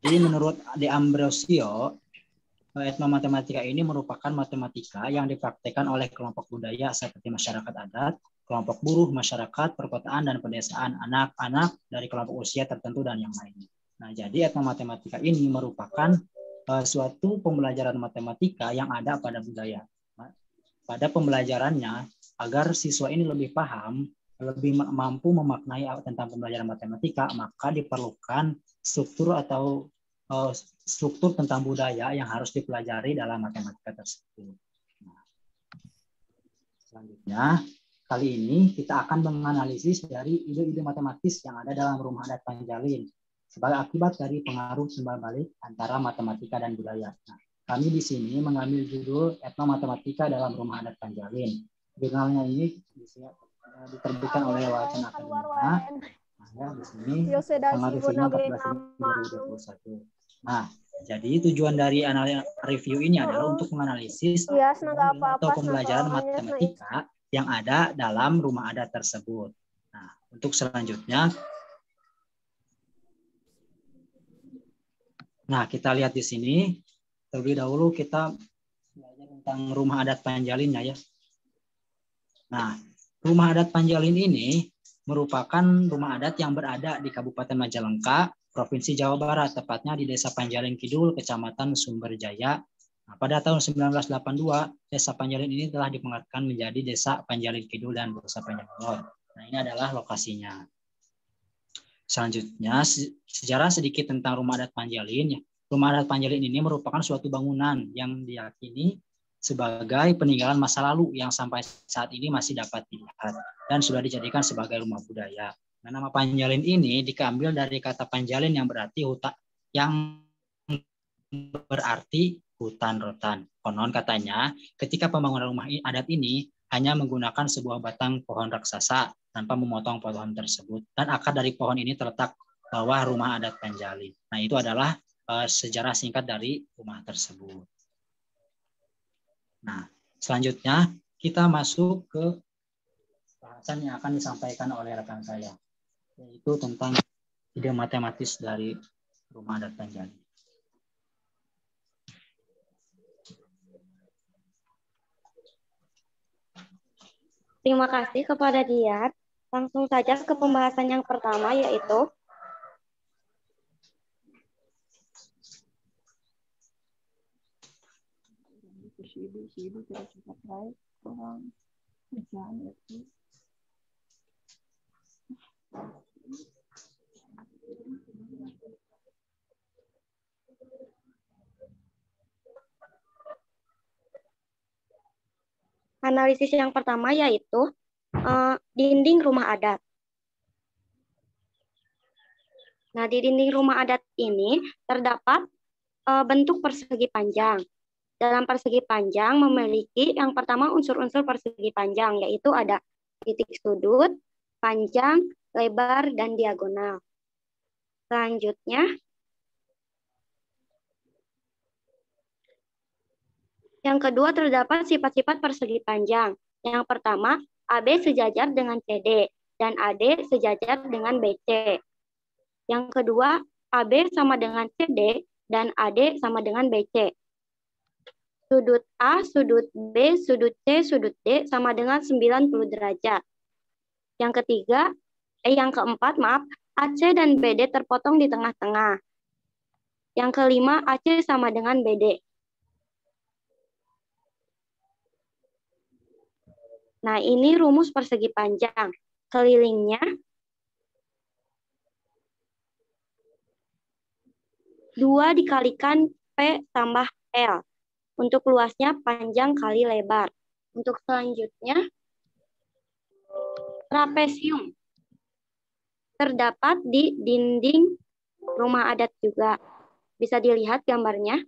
Jadi menurut De Ambrosio, etnomatematika ini merupakan matematika yang dipraktikkan oleh kelompok budaya seperti masyarakat adat, kelompok buruh, masyarakat perkotaan dan pedesaan, anak-anak dari kelompok usia tertentu dan yang lainnya. Nah, jadi etnomatematika ini merupakan suatu pembelajaran matematika yang ada pada budaya. Pada pembelajarannya, agar siswa ini lebih paham, lebih mampu memaknai tentang pembelajaran matematika, maka diperlukan struktur atau struktur tentang budaya yang harus dipelajari dalam matematika tersebut. Nah, selanjutnya, kali ini kita akan menganalisis dari ide-ide matematis yang ada dalam rumah adat Panjalin sebagai akibat dari pengaruh timbal balik antara matematika dan budaya. Nah, kami di sini mengambil judul Etnomatematika dalam Rumah Adat Panjalin. Jurnalnya ini diterbitkan oleh Wacana Akademika. Nah, ya, di sini tanggal reviewnya 14 Juni 2021. Nah, jadi tujuan dari review ini adalah untuk menganalisis atau pembelajaran matematika yang ada dalam rumah adat tersebut. Nah, untuk selanjutnya, nah kita lihat di sini. Terlebih dahulu kita belajar tentang rumah adat Panjalinnya ya. Nah, rumah adat Panjalin ini merupakan rumah adat yang berada di Kabupaten Majalengka, Provinsi Jawa Barat, tepatnya di Desa Panjalin Kidul, Kecamatan Sumberjaya. Nah, pada tahun 1982, Desa Panjalin ini telah dipengatkan menjadi Desa Panjalin Kidul dan Desa Panjalin. Nah, ini adalah lokasinya. Selanjutnya, sejarah sedikit tentang rumah adat Panjalin. Rumah adat Panjalin ini merupakan suatu bangunan yang diyakini sebagai peninggalan masa lalu yang sampai saat ini masih dapat dilihat dan sudah dijadikan sebagai rumah budaya. Nah, nama Panjalin ini diambil dari kata Panjalin yang berarti hutan rotan. Konon katanya, ketika pembangunan rumah adat ini hanya menggunakan sebuah batang pohon raksasa tanpa memotong pohon tersebut, dan akar dari pohon ini terletak bawah rumah adat Panjalin. Nah, itu adalah sejarah singkat dari rumah tersebut. Nah, selanjutnya kita masuk ke bahasan yang akan disampaikan oleh rekan saya, yaitu tentang ide matematis dari rumah adat Panjalin. Terima kasih kepada Dian. Langsung saja ke pembahasan yang pertama, yaitu analisis yang pertama, yaitu dinding rumah adat. Nah, di dinding rumah adat ini terdapat bentuk persegi panjang. Dalam persegi panjang memiliki yang pertama unsur-unsur persegi panjang, yaitu ada titik sudut, panjang, lebar, dan diagonal. Selanjutnya, yang kedua terdapat sifat-sifat persegi panjang. Yang pertama, AB sejajar dengan CD dan AD sejajar dengan BC. Yang kedua, AB sama dengan CD dan AD sama dengan BC. Sudut A, sudut B, sudut C, sudut D sama dengan 90 derajat. Yang keempat, AC dan BD terpotong di tengah-tengah. Yang kelima, AC sama dengan BD. Nah, ini rumus persegi panjang. Kelilingnya 2 dikalikan P tambah L. Untuk luasnya panjang kali lebar. Untuk selanjutnya, trapesium terdapat di dinding rumah adat juga. Bisa dilihat gambarnya.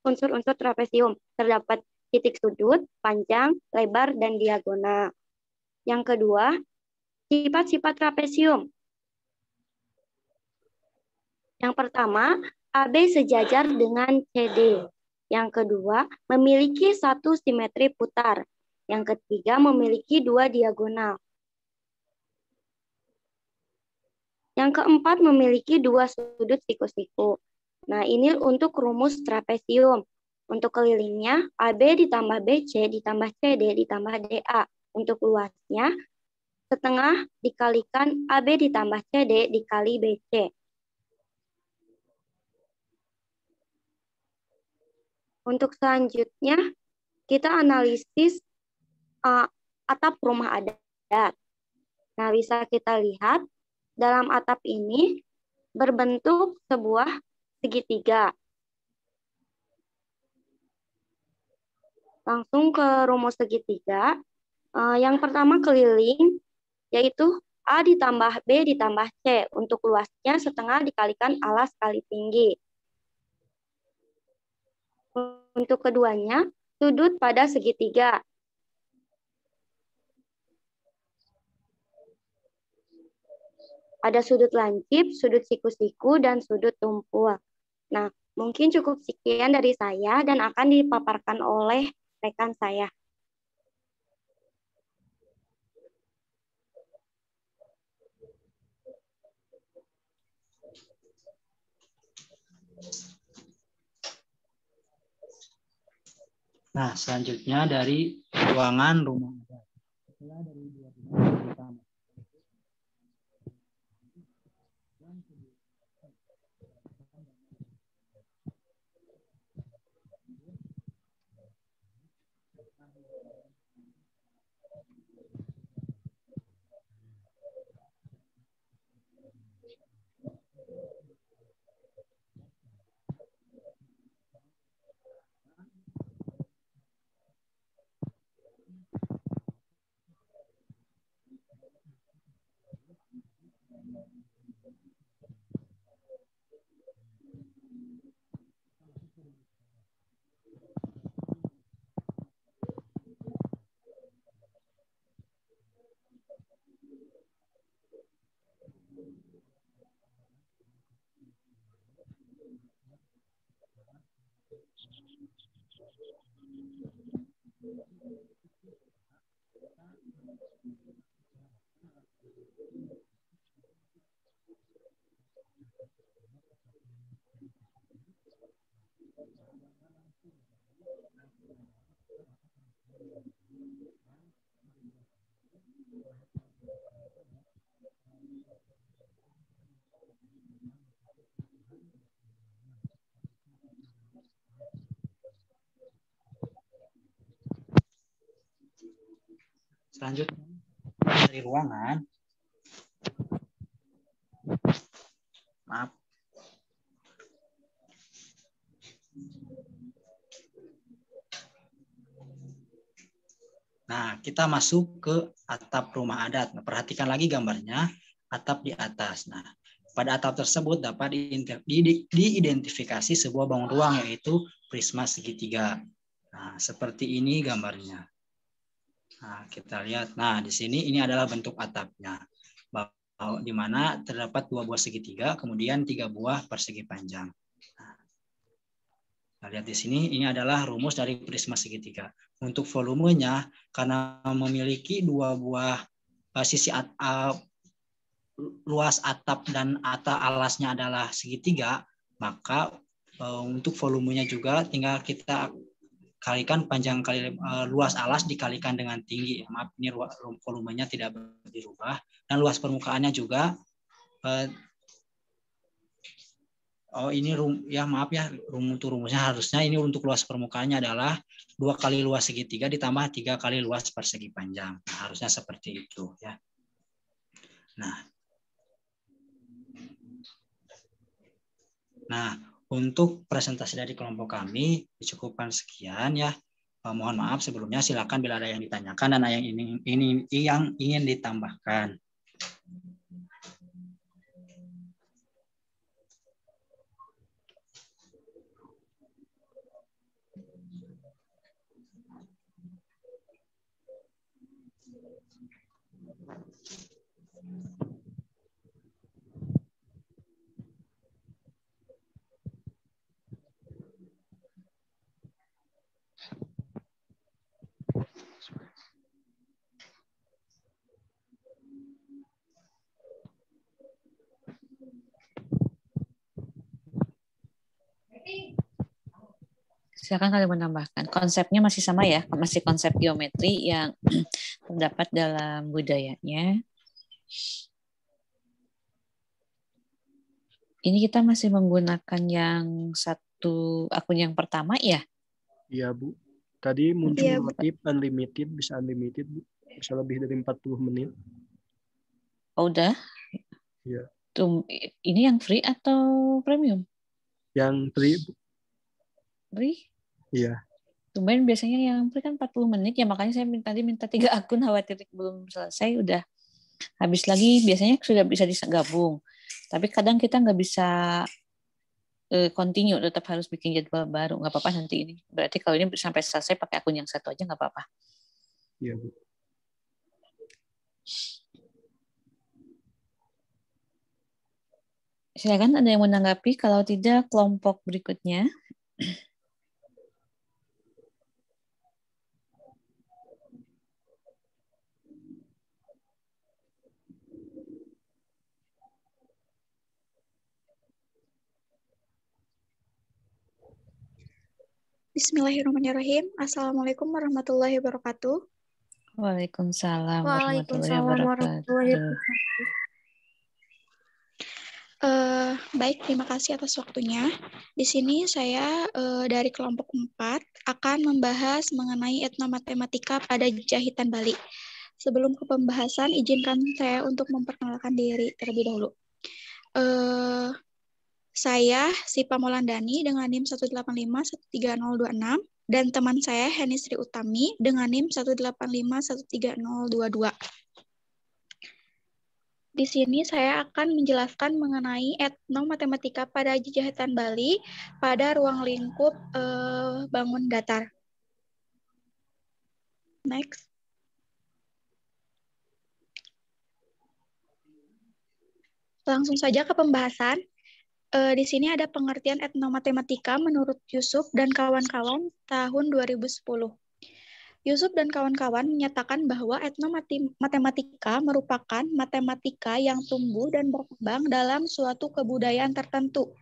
Unsur-unsur trapesium terdapat titik sudut, panjang, lebar, dan diagonal. Yang kedua, sifat-sifat trapesium. Yang pertama, AB sejajar dengan CD. Yang kedua, memiliki satu simetri putar. Yang ketiga, memiliki dua diagonal. Yang keempat, memiliki dua sudut siku-siku. Nah, ini untuk rumus trapesium. Untuk kelilingnya, AB ditambah BC ditambah CD ditambah DA. Untuk luasnya, setengah dikalikan AB ditambah CD dikali BC. Untuk selanjutnya, kita analisis atap rumah adat. Nah, bisa kita lihat, dalam atap ini berbentuk sebuah segitiga. Langsung ke rumus segitiga. Yang pertama keliling, yaitu A ditambah B ditambah C. Untuk luasnya setengah dikalikan alas kali tinggi. Untuk keduanya, sudut pada segitiga. Ada sudut lancip, sudut siku-siku, dan sudut tumpul. Nah, mungkin cukup sekian dari saya dan akan dipaparkan oleh rekan saya. Nah, selanjutnya dari ruangan rumah adat. Setelah dari dua ruangan pertama. Selanjutnya dari ruangan. Maaf. Nah, kita masuk ke atap rumah adat. Nah, perhatikan lagi gambarnya, atap di atas. Nah, pada atap tersebut dapat diidentifikasi sebuah bangun ruang, yaitu prisma segitiga. Nah, seperti ini gambarnya. Nah, kita lihat. Nah, di sini ini adalah bentuk atapnya. Di mana terdapat dua buah segitiga, kemudian 3 buah persegi panjang. Nah, lihat di sini, ini adalah rumus dari prisma segitiga. Untuk volumenya, karena memiliki 2 buah sisi luas atap dan alasnya adalah segitiga, maka untuk volumenya juga tinggal kita kalikan panjang kali luas alas dikalikan dengan tinggi. Maaf, ini volumenya tidak dirubah. Dan luas permukaannya juga untuk rumusnya harusnya ini untuk luas permukaannya adalah 2 kali luas segitiga ditambah 3 kali luas persegi panjang. Nah, harusnya seperti itu ya. Nah, Untuk presentasi dari kelompok kami dicukupkan sekian ya. Mohon maaf sebelumnya, silakan bila ada yang ditanyakan dan ada yang ingin ditambahkan. Silakan kalian menambahkan. Konsepnya masih sama ya, masih konsep geometri yang terdapat dalam budayanya. Ini kita masih menggunakan yang satu akun yang pertama ya? Iya, Bu. Tadi muncul motif unlimited, bisa unlimited, Bu. Bisa lebih dari 40 menit. Oh, udah? Iya. Ini yang free atau premium? Yang free, Bu. Free? Iya. Tumben biasanya yang free kan 40 menit ya, makanya saya minta 3 akun, khawatir belum selesai udah habis lagi. Biasanya sudah bisa digabung, tapi kadang kita nggak bisa continue, tetap harus bikin jadwal baru. Nggak apa-apa nanti ini. Berarti kalau ini sampai selesai pakai akun yang satu aja nggak apa-apa. Iya, Bu. Silakan ada yang menanggapi, kalau tidak kelompok berikutnya. Bismillahirrahmanirrahim. Assalamualaikum warahmatullahi wabarakatuh. Waalaikumsalam warahmatullahi wabarakatuh. Baik, terima kasih atas waktunya. Di sini saya dari kelompok 4 akan membahas mengenai etnomatematika pada jahitan Bali. Sebelum ke pembahasan, izinkan saya untuk memperkenalkan diri terlebih dahulu. Saya Sipa Molandani dengan NIM 185130026 dan teman saya Heni Sri Utami dengan NIM 185130022. Di sini saya akan menjelaskan mengenai etnomatematika pada jahitan Bali pada ruang lingkup bangun datar. Next. Langsung saja ke pembahasan. Di sini ada pengertian etnomatematika menurut Yusuf dan kawan-kawan tahun 2010. Yusuf dan kawan-kawan menyatakan bahwa etnomatematika merupakan matematika yang tumbuh dan berkembang dalam suatu kebudayaan tertentu,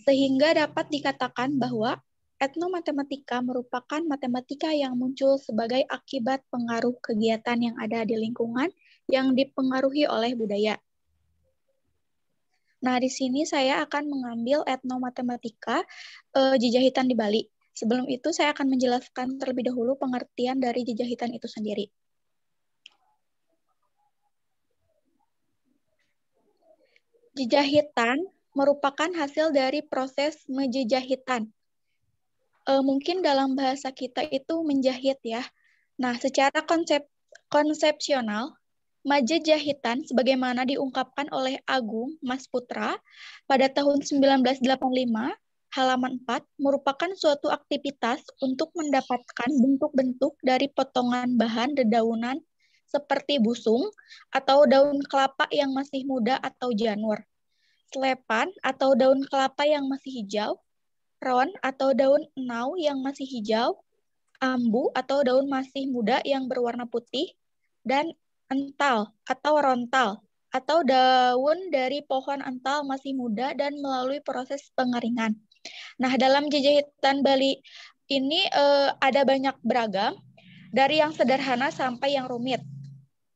sehingga dapat dikatakan bahwa etnomatematika merupakan matematika yang muncul sebagai akibat pengaruh kegiatan yang ada di lingkungan yang dipengaruhi oleh budaya. Nah, di sini saya akan mengambil etnomatematika jejahitan di Bali. Sebelum itu, saya akan menjelaskan terlebih dahulu pengertian dari jejahitan itu sendiri. Jejahitan merupakan hasil dari proses menjejahitan. Mungkin dalam bahasa kita itu menjahit ya. Nah, secara konsepsional, Majejahitan sebagaimana diungkapkan oleh Agung Mas Putra pada tahun 1985, halaman 4, merupakan suatu aktivitas untuk mendapatkan bentuk-bentuk dari potongan bahan dedaunan seperti busung atau daun kelapa yang masih muda atau janur, selepan atau daun kelapa yang masih hijau, ron atau daun enau yang masih hijau, ambu atau daun masih muda yang berwarna putih, dan ental atau rontal atau daun dari pohon ental masih muda dan melalui proses pengeringan. Nah, dalam jejahitan Bali ini ada banyak beragam, dari yang sederhana sampai yang rumit.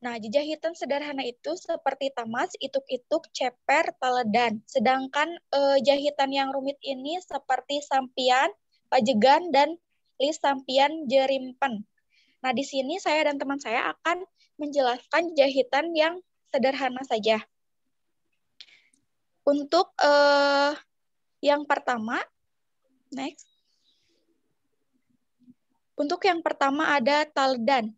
Nah, jejahitan sederhana itu seperti tamas, ituk-ituk, ceper, taledan. Sedangkan jahitan yang rumit ini seperti sampian, pajegan, dan lis sampian jerimpen. Nah, di sini saya dan teman saya akan menjelaskan jahitan yang sederhana saja. Untuk Yang pertama, next. Untuk yang pertama ada taledan.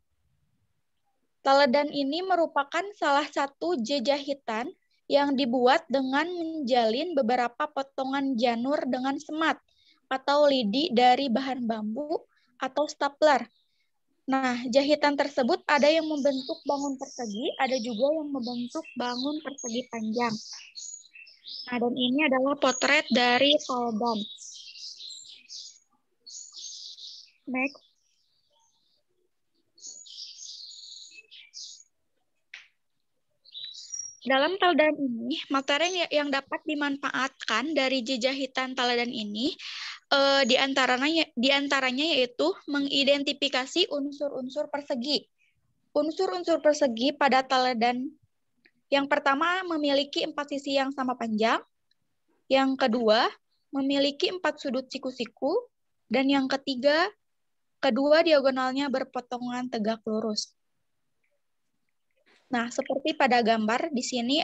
Taledan ini merupakan salah satu jejahitan yang dibuat dengan menjalin beberapa potongan janur dengan semat atau lidi dari bahan bambu atau stapler. Nah, jahitan tersebut ada yang membentuk bangun persegi, ada juga yang membentuk bangun persegi panjang. Nah, dan ini adalah potret dari taledan. Next. Dalam taledan ini, materi yang dapat dimanfaatkan dari jejahitan taledan ini diantaranya yaitu mengidentifikasi unsur-unsur persegi. Unsur-unsur persegi pada taledan yang pertama memiliki 4 sisi yang sama panjang, yang kedua memiliki 4 sudut siku-siku, dan yang ketiga, kedua diagonalnya berpotongan tegak lurus. Nah, seperti pada gambar di sini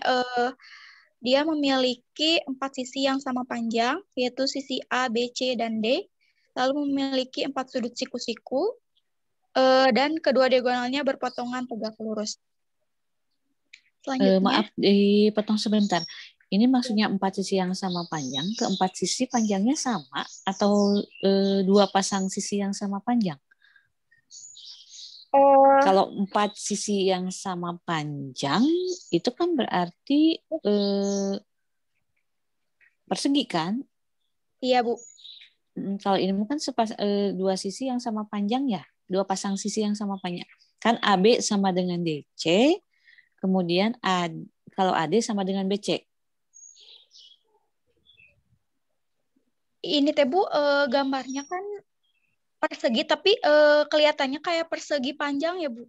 dia memiliki 4 sisi yang sama panjang, yaitu sisi A, B, C, dan D. Lalu memiliki 4 sudut siku-siku, dan kedua diagonalnya berpotongan tegak lurus. Selanjutnya, Maaf, dipotong sebentar. Ini maksudnya 4 sisi yang sama panjang, keempat sisi panjangnya sama, atau 2 pasang sisi yang sama panjang? Kalau 4 sisi yang sama panjang, itu kan berarti persegi kan? Iya, Bu. Kalau ini kan 2 sisi yang sama panjang ya, 2 pasang sisi yang sama panjang. Kan AB sama dengan DC, kemudian kalau AD sama dengan BC. Ini teh Bu, gambarnya kan persegi, tapi kelihatannya kayak persegi panjang ya, Bu.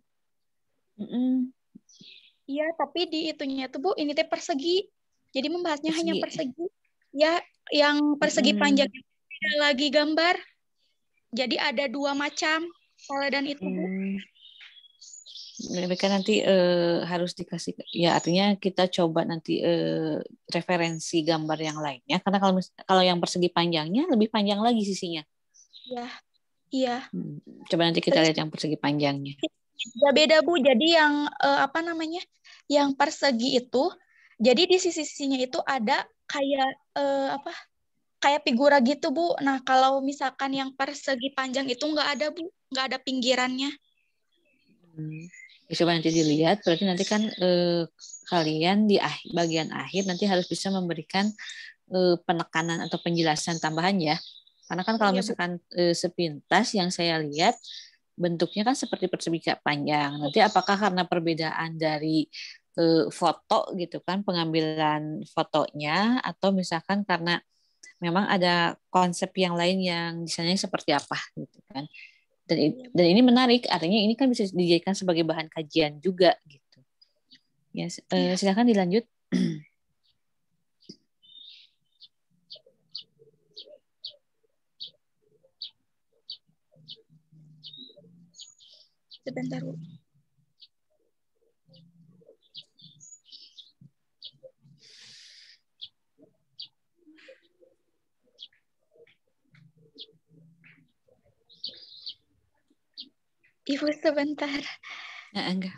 Iya, tapi di itunya tuh Bu, ini teh persegi. Jadi membahasnya hanya persegi. Ya, yang persegi panjang itu ada lagi gambar. Jadi ada 2 macam taledan itu, Bu. Mereka nanti harus dikasih, ya artinya kita coba nanti referensi gambar yang lainnya, karena kalau yang persegi panjangnya lebih panjang lagi sisinya. Iya, iya. Coba nanti kita lihat yang persegi panjangnya. Beda Bu, jadi yang yang persegi itu, jadi di sisi-sisinya itu ada kayak kayak figura gitu Bu. Nah kalau misalkan yang persegi panjang itu nggak ada Bu, nggak ada pinggirannya. Ya, coba nanti dilihat, berarti nanti kan kalian di bagian akhir nanti harus bisa memberikan penekanan atau penjelasan tambahan ya. Karena kan kalau misalkan sepintas yang saya lihat bentuknya kan seperti persegi panjang. Nanti apakah karena perbedaan dari foto gitu kan, pengambilan fotonya, atau misalkan karena memang ada konsep yang lain yang desainnya seperti apa gitu kan. Dan ini menarik, artinya ini kan bisa dijadikan sebagai bahan kajian juga gitu. Ya, silakan dilanjut. Sebentar, Bu. Ibu sebentar. Enggak.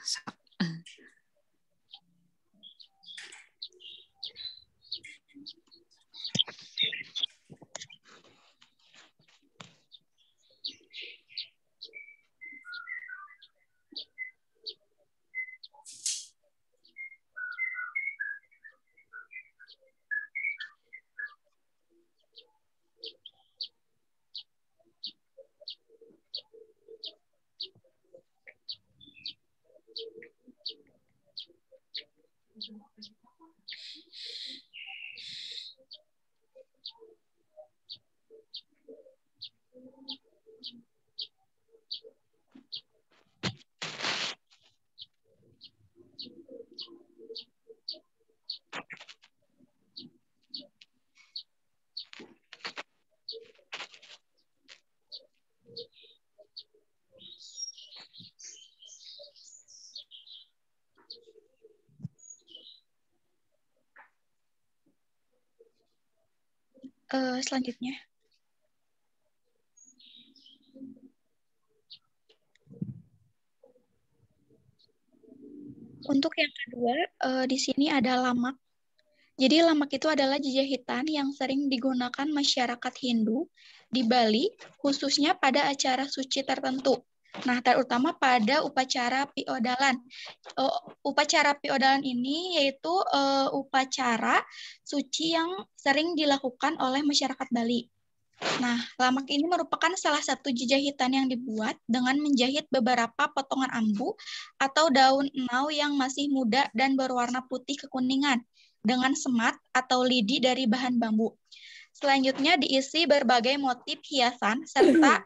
Selanjutnya. Untuk yang kedua, di sini ada lamak. Jadi lamak itu adalah jahitan yang sering digunakan masyarakat Hindu di Bali, khususnya pada acara suci tertentu. Nah, terutama pada upacara piodalan. Upacara piodalan ini yaitu upacara suci yang sering dilakukan oleh masyarakat Bali. Nah, lamak ini merupakan salah satu jahitan yang dibuat dengan menjahit beberapa potongan ambu atau daun enau yang masih muda dan berwarna putih kekuningan dengan semat atau lidi dari bahan bambu. Selanjutnya diisi berbagai motif hiasan serta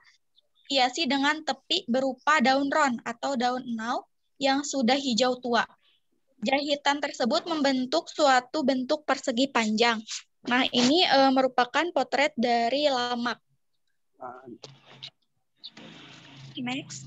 hiasi dengan tepi berupa daun ron atau daun enau yang sudah hijau tua. Jahitan tersebut membentuk suatu bentuk persegi panjang. Nah, ini merupakan potret dari lamak. Next.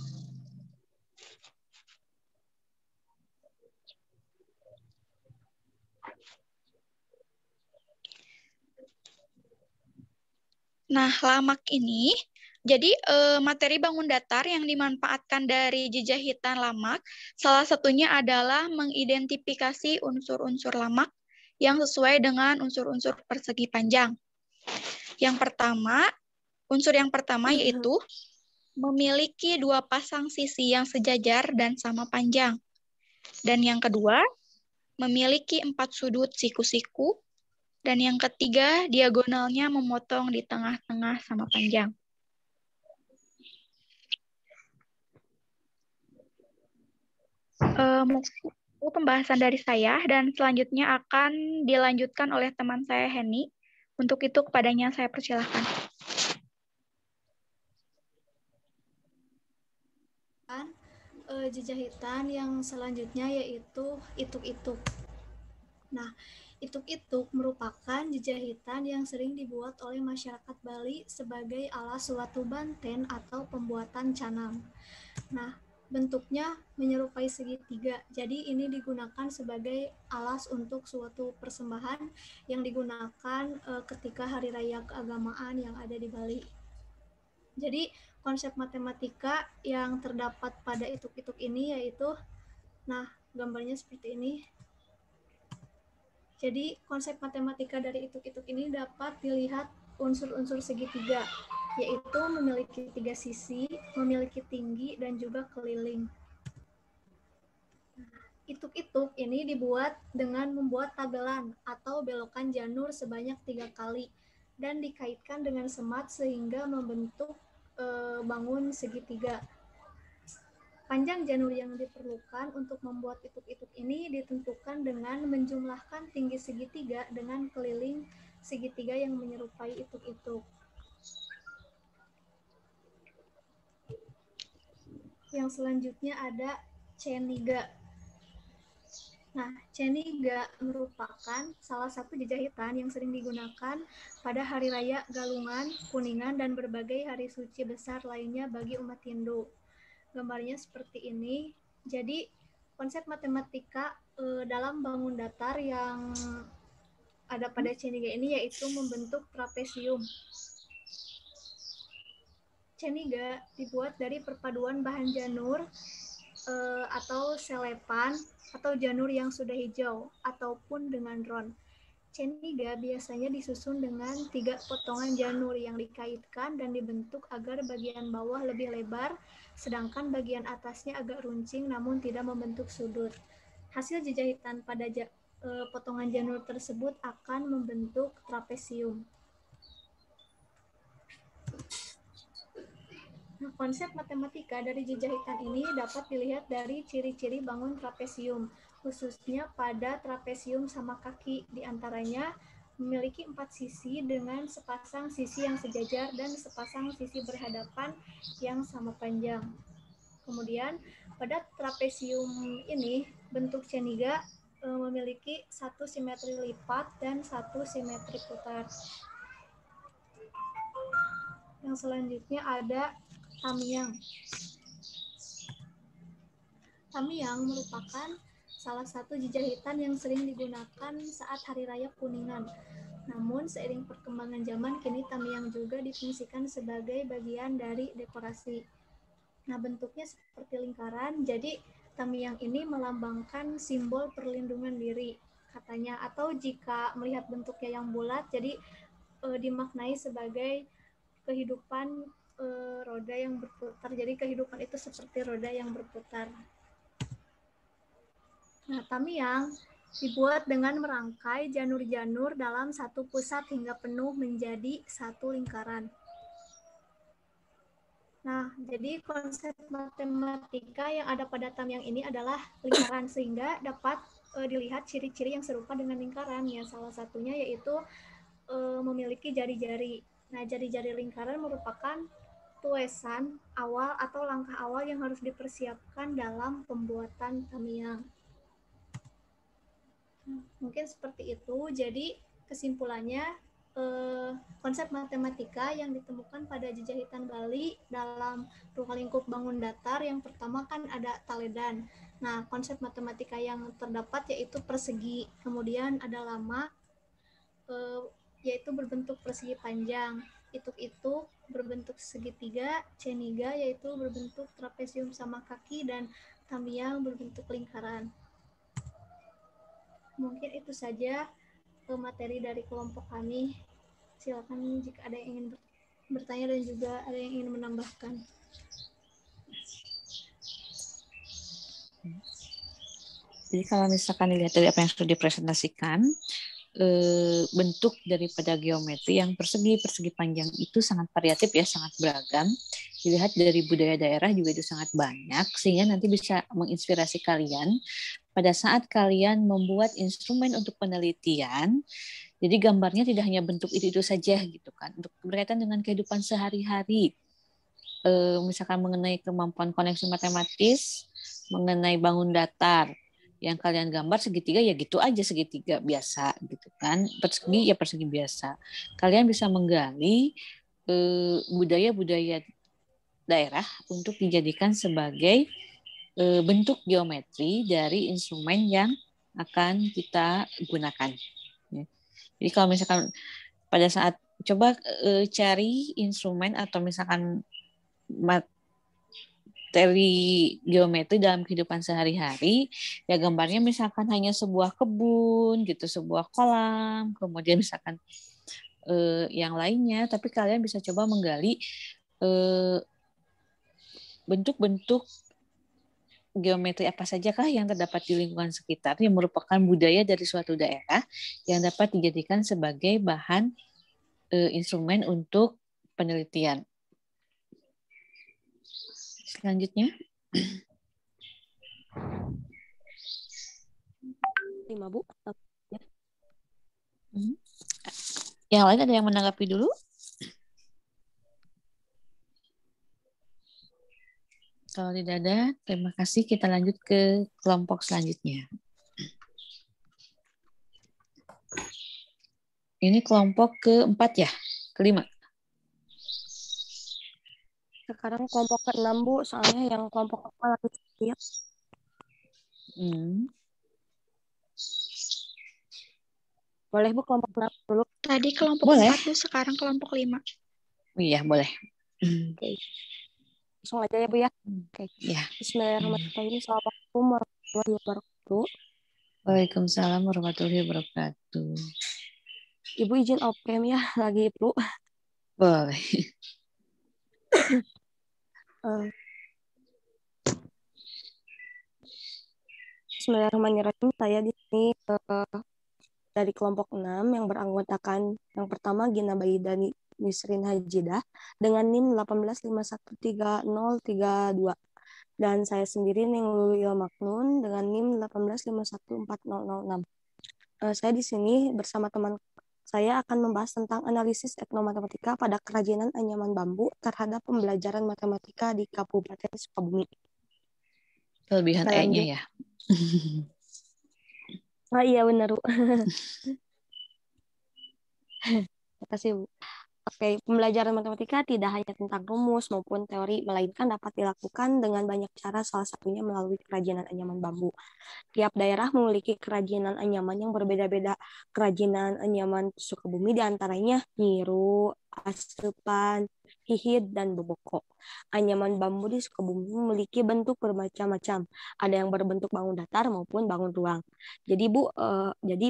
Nah, lamak ini, jadi materi bangun datar yang dimanfaatkan dari jahitan lamak, salah satunya adalah mengidentifikasi unsur-unsur lamak yang sesuai dengan unsur-unsur persegi panjang. Unsur yang pertama yaitu memiliki 2 pasang sisi yang sejajar dan sama panjang. Dan yang kedua, memiliki 4 sudut siku-siku. Dan yang ketiga, diagonalnya memotong di tengah-tengah sama panjang. Itu pembahasan dari saya, dan selanjutnya akan dilanjutkan oleh teman saya, Henny. Untuk itu, kepadanya saya persilahkan. Jahitan yang selanjutnya yaitu ituk-ituk. Nah, ituk-ituk merupakan jahitan yang sering dibuat oleh masyarakat Bali sebagai alas suatu banten atau pembuatan canang. Nah, bentuknya menyerupai segitiga, jadi ini digunakan sebagai alas untuk suatu persembahan yang digunakan ketika hari raya keagamaan yang ada di Bali. Jadi, konsep matematika yang terdapat pada ituk-ituk ini yaitu, nah, gambarnya seperti ini. Jadi konsep matematika dari ituk-ituk ini dapat dilihat unsur-unsur segitiga, yaitu memiliki 3 sisi, memiliki tinggi, dan juga keliling. Ituk-ituk ini dibuat dengan membuat tabelan atau belokan janur sebanyak 3 kali dan dikaitkan dengan semat sehingga membentuk bangun segitiga. Panjang janur yang diperlukan untuk membuat ituk-ituk ini ditentukan dengan menjumlahkan tinggi segitiga dengan keliling segitiga yang menyerupai ituk-ituk. Yang selanjutnya ada ceniga. Nah, ceniga merupakan salah satu jahitan yang sering digunakan pada hari raya Galungan, Kuningan, dan berbagai hari suci besar lainnya bagi umat Hindu. Gambarnya seperti ini. Jadi konsep matematika dalam bangun datar yang ada pada ceniga ini yaitu membentuk trapesium. Ceniga dibuat dari perpaduan bahan janur atau selepan atau janur yang sudah hijau ataupun dengan ron. Ceniga biasanya disusun dengan 3 potongan janur yang dikaitkan dan dibentuk agar bagian bawah lebih lebar, sedangkan bagian atasnya agak runcing namun tidak membentuk sudut. Hasil jahitan pada potongan janur tersebut akan membentuk trapesium. Nah, konsep matematika dari jahitan ini dapat dilihat dari ciri-ciri bangun trapesium, khususnya pada trapesium sama kaki, diantaranya memiliki 4 sisi dengan sepasang sisi yang sejajar dan sepasang sisi berhadapan yang sama panjang. Kemudian pada trapesium ini bentuk ceniga memiliki 1 simetri lipat dan 1 simetri putar. Yang selanjutnya ada tamiang. Tamiang merupakan salah satu jejahitan yang sering digunakan saat Hari Raya Kuningan. Namun, seiring perkembangan zaman, kini tamiang juga difungsikan sebagai bagian dari dekorasi. Nah, bentuknya seperti lingkaran, jadi tamiang ini melambangkan simbol perlindungan diri, katanya. Atau jika melihat bentuknya yang bulat, jadi dimaknai sebagai kehidupan roda yang berputar. Jadi kehidupan itu seperti roda yang berputar. Nah, tamiang dibuat dengan merangkai janur-janur dalam satu pusat hingga penuh menjadi satu lingkaran. Nah, jadi konsep matematika yang ada pada tamiang ini adalah lingkaran, sehingga dapat dilihat ciri-ciri yang serupa dengan lingkaran. Ya, salah satunya yaitu memiliki jari-jari. Nah, jari-jari lingkaran merupakan tuesan awal atau langkah awal yang harus dipersiapkan dalam pembuatan tamiang. Mungkin seperti itu. Jadi kesimpulannya, konsep matematika yang ditemukan pada jejahitan Bali dalam ruang lingkup bangun datar, yang pertama kan ada taledan. Nah, konsep matematika yang terdapat yaitu persegi, kemudian ada lama, yaitu berbentuk persegi panjang, ituk-ituk berbentuk segitiga, ceniga yaitu berbentuk trapesium sama kaki, dan tamiang berbentuk lingkaran. Mungkin itu saja materi dari kelompok kami. Silakan jika ada yang ingin bertanya dan juga ada yang ingin menambahkan. Jadi kalau misalkan dilihat dari apa yang sudah dipresentasikan, bentuk daripada geometri yang persegi panjang itu sangat variatif ya, sangat beragam. Dilihat dari budaya daerah juga itu sangat banyak, sehingga nanti bisa menginspirasi kalian pada saat kalian membuat instrumen untuk penelitian. Jadi gambarnya tidak hanya bentuk itu saja gitu kan, untuk berkaitan dengan kehidupan sehari-hari. Misalkan mengenai kemampuan koneksi matematis, mengenai bangun datar, yang kalian gambar segitiga ya gitu aja, segitiga biasa gitu kan, persegi ya persegi biasa. Kalian bisa menggali budaya-budaya daerah untuk dijadikan sebagai bentuk geometri dari instrumen yang akan kita gunakan. Jadi kalau misalkan pada saat coba cari instrumen atau misalkan materi geometri dalam kehidupan sehari-hari, ya gambarnya misalkan hanya sebuah kebun gitu, sebuah kolam, kemudian misalkan yang lainnya, tapi kalian bisa coba menggali bentuk-bentuk geometri apa sajakah yang terdapat di lingkungan sekitar yang merupakan budaya dari suatu daerah yang dapat dijadikan sebagai bahan instrumen untuk penelitian. Selanjutnya. 5, Bu. Yang lain ada yang menanggapi dulu? Kalau tidak ada, terima kasih. Kita lanjut ke kelompok selanjutnya. Ini kelompok keempat ya? Kelima? Sekarang kelompok ke-6, Bu. Soalnya yang kelompok ke-4 lagi siap. Boleh, Bu, kelompok 6 dulu. Tadi kelompok 4, Bu. Sekarang kelompok 5. Iya, boleh. Oke. Langsung aja ya, Bu ya. Oke. Ya. Bismillahirrahmanirrahim. Assalamualaikum warahmatullahi wabarakatuh. Waalaikumsalam warahmatullahi wabarakatuh. Ibu izin oprem ya, lagi perlu. Boleh. Bismillahirrahmanirrahim. Saya di sini dari kelompok 6 yang beranggotakan yang pertama Gina Baidani Nisrin Hajidah dengan NIM 185130332, dan saya sendiri Ninglul Maknun dengan NIM 185140006. Saya di sini bersama teman saya akan membahas tentang analisis etnomatematika pada kerajinan anyaman bambu terhadap pembelajaran matematika di Kabupaten Sukabumi. Kelebihan E-nya ya. Iya benar, Bu. Terima kasih, Bu. Oke, pembelajaran matematika tidak hanya tentang rumus maupun teori, melainkan dapat dilakukan dengan banyak cara, salah satunya melalui kerajinan anyaman bambu. Tiap daerah memiliki kerajinan anyaman yang berbeda-beda. Kerajinan anyaman Sukabumi diantaranya nyiru, asepan, hihit, dan boboko. Anyaman bambu di Sukabumi memiliki bentuk bermacam-macam. Ada yang berbentuk bangun datar maupun bangun ruang. Jadi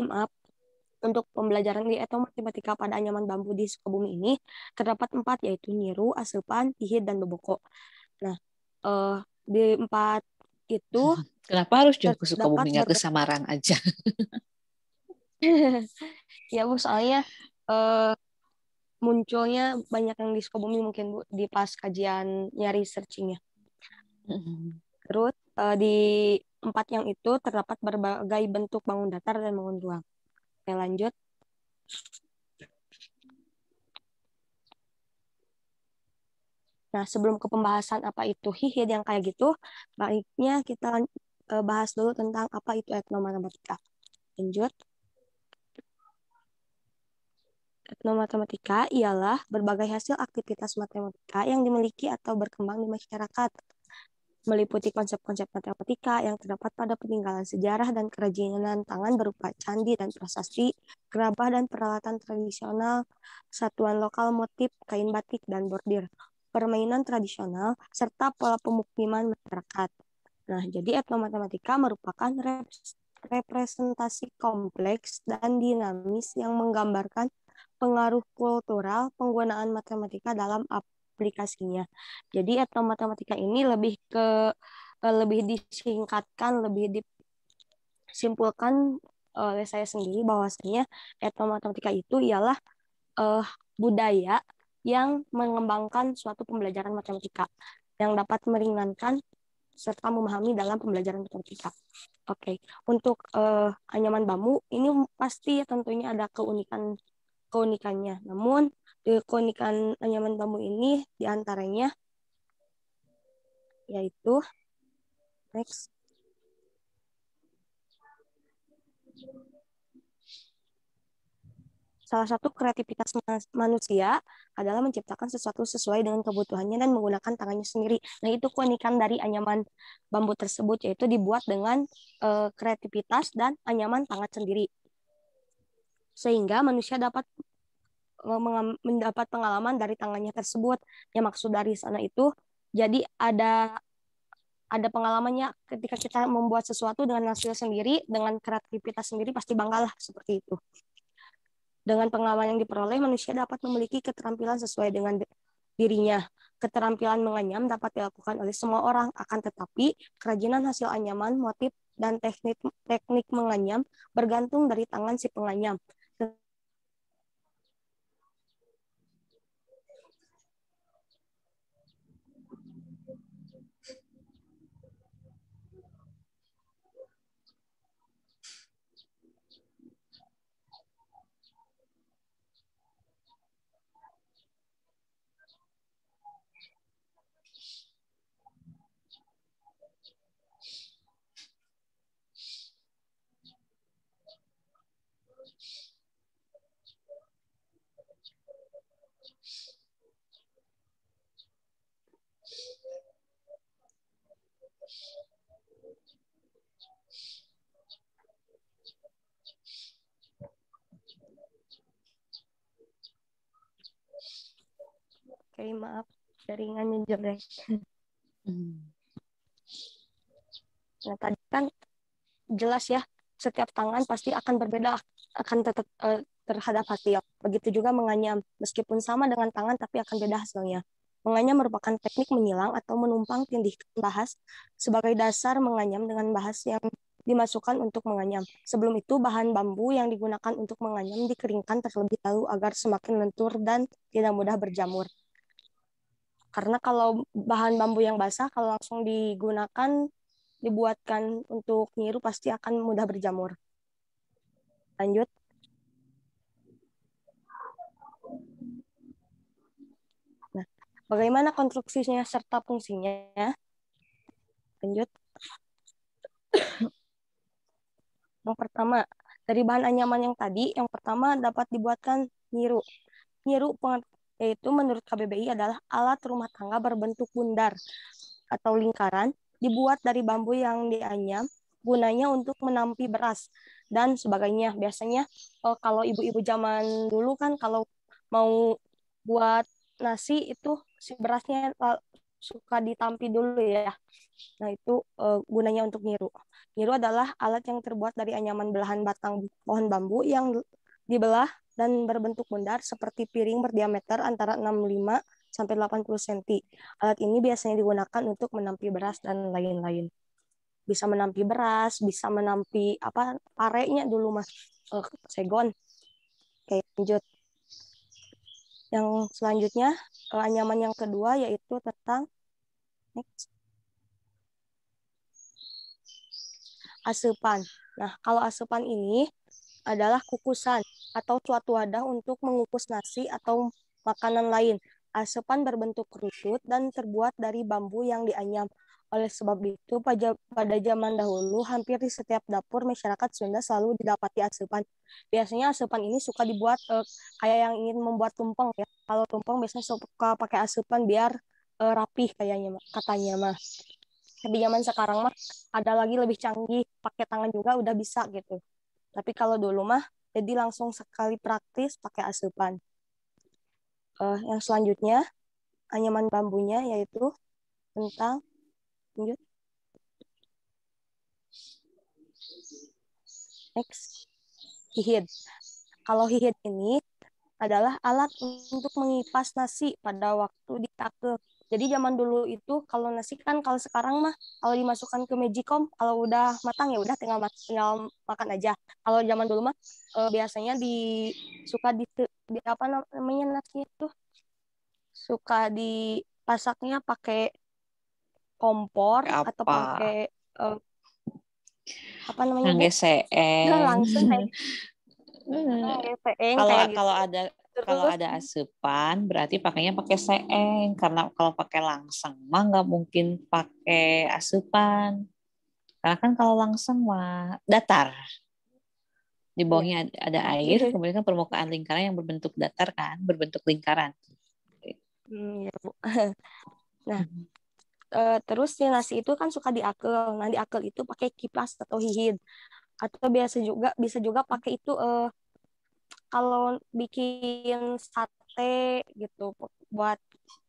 maaf, untuk pembelajaran di etnomatematika pada anyaman bambu di Sukabumi ini terdapat 4, yaitu nyiru, asepan, hihit, dan boboko. Nah, di 4 itu Kenapa harus jauh ke terdapat Sukabumi, nggak ke Samarang aja? Ya Bu, soalnya munculnya banyak yang di Sukabumi mungkin Bu, di pas kajian nyari searchingnya. Terus di 4 yang itu terdapat berbagai bentuk bangun datar dan bangun ruang. Oke, lanjut. Nah, sebelum ke pembahasan apa itu hihit yang kayak gitu, baiknya kita bahas dulu tentang apa itu etnomatematika. Lanjut. Etnomatematika ialah berbagai hasil aktivitas matematika yang dimiliki atau berkembang di masyarakat, meliputi konsep-konsep matematika yang terdapat pada peninggalan sejarah dan kerajinan tangan berupa candi dan prasasti, gerabah dan peralatan tradisional, satuan lokal motif, kain batik, dan bordir, permainan tradisional, serta pola pemukiman masyarakat. Nah, jadi etnomatematika merupakan representasi kompleks dan dinamis yang menggambarkan pengaruh kultural penggunaan matematika dalam aplikasinya. Jadi etnomatematika ini lebih disingkatkan, lebih disimpulkan oleh saya sendiri bahwasanya etnomatematika itu ialah budaya yang mengembangkan suatu pembelajaran matematika yang dapat meringankan serta memahami dalam pembelajaran matematika. Oke, untuk anyaman bambu ini pasti tentunya ada keunikannya. Namun keunikan anyaman bambu ini diantaranya yaitu next. Salah satu kreativitas manusia adalah menciptakan sesuatu sesuai dengan kebutuhannya dan menggunakan tangannya sendiri. Nah, itu keunikan dari anyaman bambu tersebut, yaitu dibuat dengan kreativitas dan anyaman tangan sendiri. Sehingga manusia dapat mendapat pengalaman dari tangannya tersebut. Yang maksud dari sana itu, jadi ada pengalamannya ketika kita membuat sesuatu dengan hasil sendiri, dengan kreativitas sendiri, pasti banggalah seperti itu. Dengan pengalaman yang diperoleh, manusia dapat memiliki keterampilan sesuai dengan dirinya. Keterampilan menganyam dapat dilakukan oleh semua orang, akan tetapi kerajinan hasil anyaman, motif, dan teknik menganyam bergantung dari tangan si penganyam. Oke, maaf, jaringannya jelek. Nah, tadi kan jelas ya, setiap tangan pasti akan berbeda, akan tetap terhadap hasil. Begitu juga menganyam, meskipun sama dengan tangan, tapi akan beda hasilnya. Menganyam merupakan teknik menyilang atau menumpang tindihkan bahas sebagai dasar menganyam dengan bahas yang dimasukkan untuk menganyam. Sebelum itu, bahan bambu yang digunakan untuk menganyam dikeringkan terlebih dahulu agar semakin lentur dan tidak mudah berjamur. Karena kalau bahan bambu yang basah, kalau langsung digunakan, dibuatkan untuk nyiru, pasti akan mudah berjamur. Lanjut. Nah, bagaimana konstruksinya serta fungsinya? Lanjut. Yang pertama, dari bahan anyaman yang tadi, yang pertama dapat dibuatkan nyiru. Nyiru yaitu menurut KBBI adalah alat rumah tangga berbentuk bundar atau lingkaran dibuat dari bambu yang dianyam gunanya untuk menampi beras dan sebagainya. Biasanya kalau ibu-ibu zaman dulu kan kalau mau buat nasi itu si berasnya suka ditampi dulu ya. Nah, itu gunanya untuk nyiru. Nyiru adalah alat yang terbuat dari anyaman belahan batang pohon bambu yang dibelah dan berbentuk bundar seperti piring berdiameter antara 65 sampai 80 cm. Alat ini biasanya digunakan untuk menampi beras dan lain-lain. Bisa menampi beras, bisa menampi apa parenya dulu Mas, segon. Oke, lanjut. Yang selanjutnya anyaman yang kedua yaitu tentang asupan. Nah, kalau asupan ini adalah kukusan atau suatu wadah untuk mengukus nasi atau makanan lain. Asupan berbentuk kerucut dan terbuat dari bambu yang dianyam. Oleh sebab itu, pada zaman dahulu, hampir di setiap dapur masyarakat Sunda selalu didapati asupan. Biasanya asupan ini suka dibuat kayak yang ingin membuat tumpeng ya. Kalau tumpeng biasanya suka pakai asupan biar rapih kayaknya katanya mah. Tapi zaman sekarang mah ada lagi lebih canggih, pakai tangan juga udah bisa gitu. Tapi kalau dulu mah jadi langsung sekali praktis pakai asupan. Yang selanjutnya anyaman bambunya yaitu tentang lanjut. Next, hihid. Kalau hihid ini adalah alat untuk mengipas nasi pada waktu diake. Jadi zaman dulu itu kalau nasi kan kalau sekarang mah kalau dimasukkan ke magicom kalau udah matang ya udah tinggal makan aja. Kalau zaman dulu mah biasanya suka di apa namanya nasinya tuh suka dipasaknya pakai kompor atau pakai apa namanya Bu? Langsung kayak kalau ada asupan berarti pakainya pakai seeng karena kalau pakai langseng mah nggak mungkin pakai asupan karena kan kalau langseng mah datar di bawahnya ada air kemudian kan permukaan lingkaran yang berbentuk datar kan berbentuk lingkaran. Ya Bu. Nah terus si nasi itu kan suka diakel. Nah diakel itu pakai kipas atau hihid atau bisa juga pakai itu kalau bikin sate gitu buat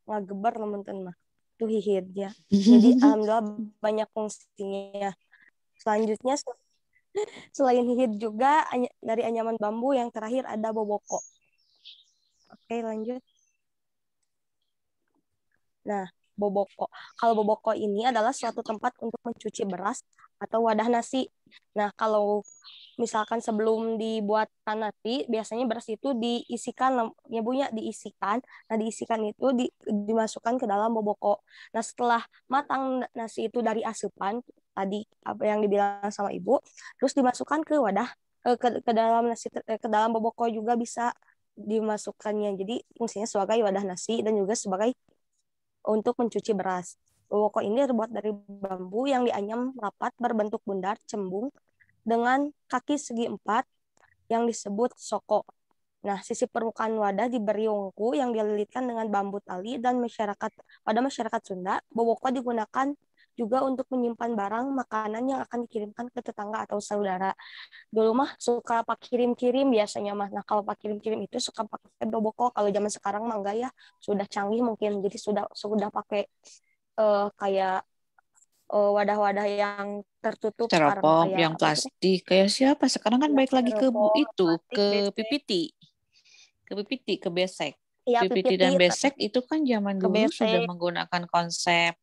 ngageber teman-teman mah itu hihid ya. Jadi alhamdulillah banyak fungsinya. Selanjutnya selain hihid juga dari anyaman bambu yang terakhir ada boboko. Oke, lanjut. Nah, boboko. Kalau boboko ini adalah suatu tempat untuk mencuci beras atau wadah nasi. Nah, kalau misalkan sebelum dibuatkan nasi, biasanya beras itu diisikan, ya Bu ya, diisikan. Nah, diisikan itu dimasukkan ke dalam boboko. Nah, setelah matang nasi itu dari asupan, tadi apa yang dibilang sama Ibu, terus dimasukkan ke wadah, ke dalam nasi, ke dalam boboko juga bisa dimasukkannya. Jadi, fungsinya sebagai wadah nasi dan juga sebagai untuk mencuci beras. Boboko ini terbuat dari bambu yang dianyam rapat berbentuk bundar cembung dengan kaki segi 4 yang disebut soko. Nah, sisi permukaan wadah diberi ungku yang dililitkan dengan bambu tali dan pada masyarakat Sunda, boboko digunakan juga untuk menyimpan barang makanan yang akan dikirimkan ke tetangga atau saudara. Dulu mah suka pak kirim-kirim biasanya mah. Nah, kalau pak kirim-kirim itu suka pakai boboko. Kalau zaman sekarang mah enggak ya, sudah canggih mungkin. Jadi sudah pakai kayak wadah-wadah yang tertutup styrofoam yang plastik kayak siapa sekarang kan baik lagi ke PPT ke besek. PPT dan besek itu kan zaman dulu sudah menggunakan konsep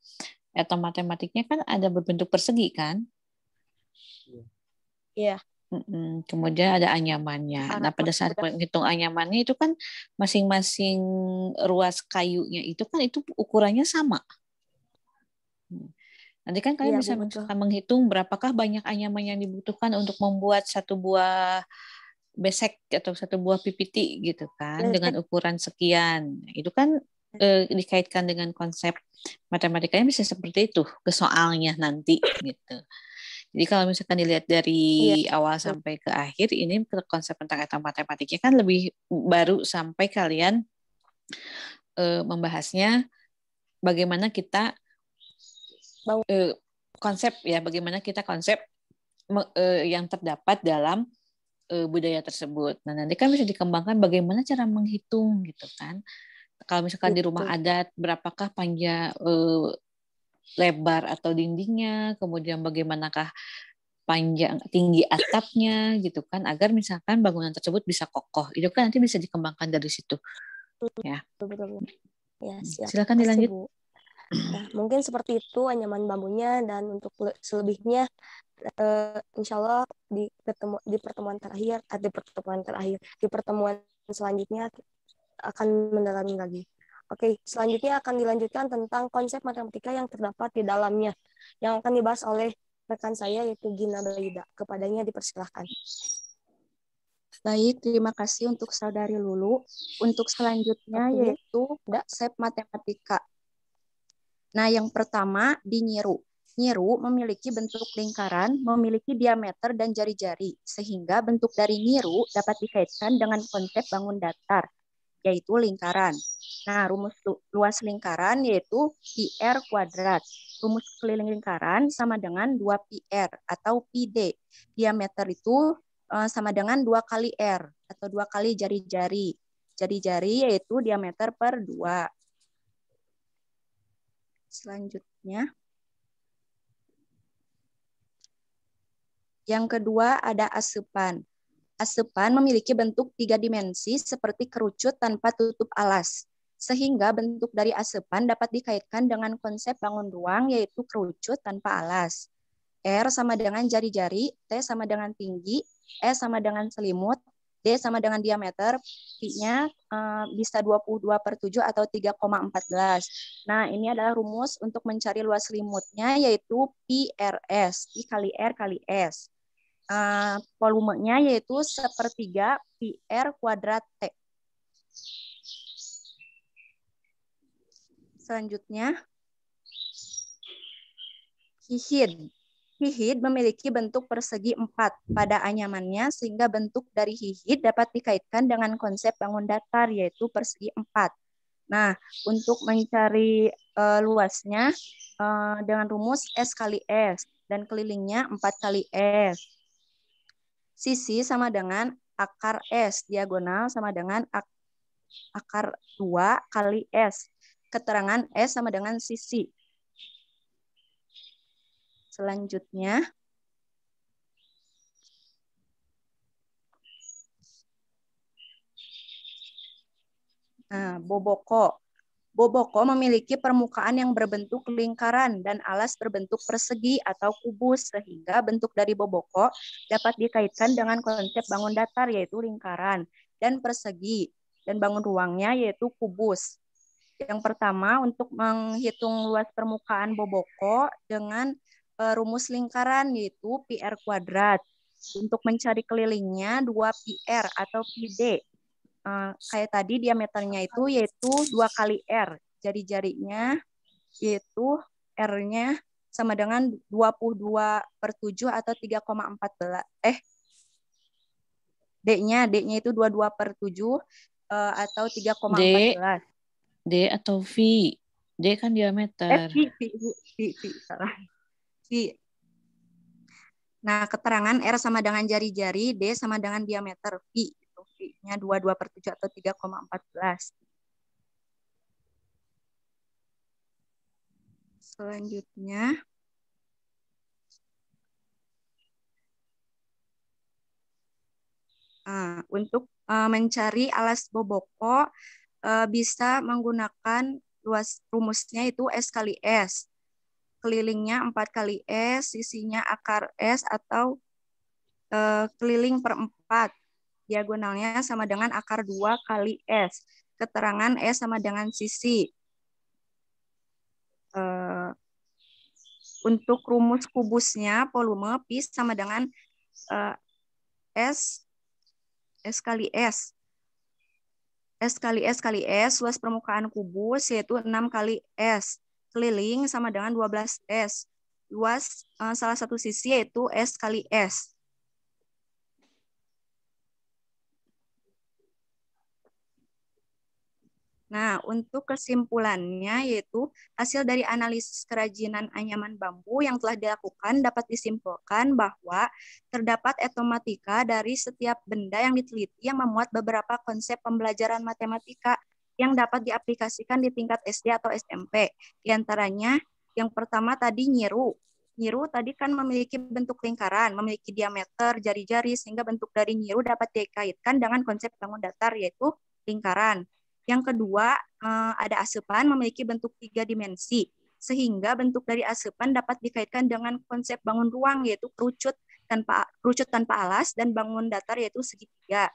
atau matematiknya kan ada berbentuk persegi kan? Iya. Kemudian ada anyamannya. Nah, pada saat menghitung anyamannya itu kan masing-masing ruas kayunya itu kan itu ukurannya sama. Nanti kan kalian bisa menghitung berapakah banyak anyaman yang dibutuhkan untuk membuat satu buah besek atau satu buah PPT gitu kan dengan ukuran sekian. Itu kan dikaitkan dengan konsep matematikanya bisa seperti itu ke soalnya nanti gitu. Jadi kalau misalkan dilihat dari awal sampai ke akhir, ini konsep tentang matematiknya kan lebih baru sampai kalian membahasnya bagaimana kita konsep yang terdapat dalam budaya tersebut. Nah, nanti kan bisa dikembangkan bagaimana cara menghitung gitu kan. Kalau misalkan di rumah adat, berapakah panjang lebar atau dindingnya, kemudian bagaimanakah panjang tinggi atapnya gitu kan, agar misalkan bangunan tersebut bisa kokoh. Itu kan nanti bisa dikembangkan dari situ. Ya. Betul. Ya, siap. Silakan dilanjut. Bu. Nah, mungkin seperti itu anyaman bambunya, dan untuk selebihnya insya Allah di pertemuan selanjutnya akan mendalami lagi. Oke, selanjutnya akan dilanjutkan tentang konsep matematika yang terdapat di dalamnya, yang akan dibahas oleh rekan saya yaitu Gina Baida. Kepadanya dipersilahkan. Baik, terima kasih untuk Saudari Lulu. Untuk selanjutnya yaitu konsep matematika. Nah, yang pertama di nyiru. Nyiru memiliki bentuk lingkaran, memiliki diameter dan jari-jari, sehingga bentuk dari nyiru dapat dikaitkan dengan konsep bangun datar, yaitu lingkaran. Nah, rumus luas lingkaran yaitu πr kuadrat. Rumus keliling lingkaran sama dengan 2πr atau πd. Diameter itu sama dengan 2 kali r atau 2 kali jari-jari. Jari-jari yaitu diameter per 2. Selanjutnya. Yang kedua ada asepan. Asepan memiliki bentuk 3 dimensi seperti kerucut tanpa tutup alas. Sehingga bentuk dari asepan dapat dikaitkan dengan konsep bangun ruang yaitu kerucut tanpa alas. R sama dengan jari-jari, T sama dengan tinggi, S sama dengan selimut, D sama dengan diameter, Pi-nya bisa 22/7 atau 3,14. Nah, ini adalah rumus untuk mencari luas selimutnya yaitu PRS, I kali R kali S. Volumenya yaitu 1/3 πr kuadrat T. Selanjutnya, hihid. Hihid memiliki bentuk persegi 4 pada anyamannya, sehingga bentuk dari hihid dapat dikaitkan dengan konsep bangun datar yaitu persegi 4. Nah, untuk mencari luasnya dengan rumus S kali S dan kelilingnya 4 kali S. Sisi sama dengan akar S, diagonal sama dengan akar 2 kali S. Keterangan S sama dengan sisi. Selanjutnya, boboko. Boboko memiliki permukaan yang berbentuk lingkaran dan alas berbentuk persegi atau kubus, sehingga bentuk dari boboko dapat dikaitkan dengan konsep bangun datar yaitu lingkaran dan persegi, dan bangun ruangnya yaitu kubus. Yang pertama, untuk menghitung luas permukaan boboko dengan rumus lingkaran yaitu πr kuadrat. Untuk mencari kelilingnya 2πr atau πd. Kayak tadi diameternya itu yaitu 2 kali R. Jari-jarinya yaitu R-nya sama dengan 22/7 atau 3,14. D-nya itu 22/7 atau 3,14. D atau V? D kan diameter. Salah. V. Nah, keterangan R sama dengan jari-jari, D sama dengan diameter V. V-nya 22/7 atau 3,14. Selanjutnya, untuk mencari alas boboko bisa menggunakan luas rumusnya itu S kali S. Kelilingnya 4 kali S, sisinya akar S atau keliling per 4. Diagonalnya sama dengan akar 2 kali S. Keterangan S sama dengan sisi. Untuk rumus kubusnya, volume Pi sama dengan S kali S. S kali S kali S, luas permukaan kubus yaitu 6 kali S. Keliling sama dengan 12 S. Luas salah satu sisi yaitu S kali S. Nah, untuk kesimpulannya yaitu hasil dari analisis kerajinan anyaman bambu yang telah dilakukan dapat disimpulkan bahwa terdapat etnomatika dari setiap benda yang diteliti yang memuat beberapa konsep pembelajaran matematika yang dapat diaplikasikan di tingkat SD atau SMP. Di antaranya yang pertama tadi nyiru. Nyiru tadi kan memiliki bentuk lingkaran, memiliki diameter jari-jari sehingga bentuk dari nyiru dapat dikaitkan dengan konsep bangun datar yaitu lingkaran. Yang kedua, ada asepan memiliki bentuk 3 dimensi, sehingga bentuk dari asepan dapat dikaitkan dengan konsep bangun ruang, yaitu kerucut tanpa alas, dan bangun datar, yaitu segitiga.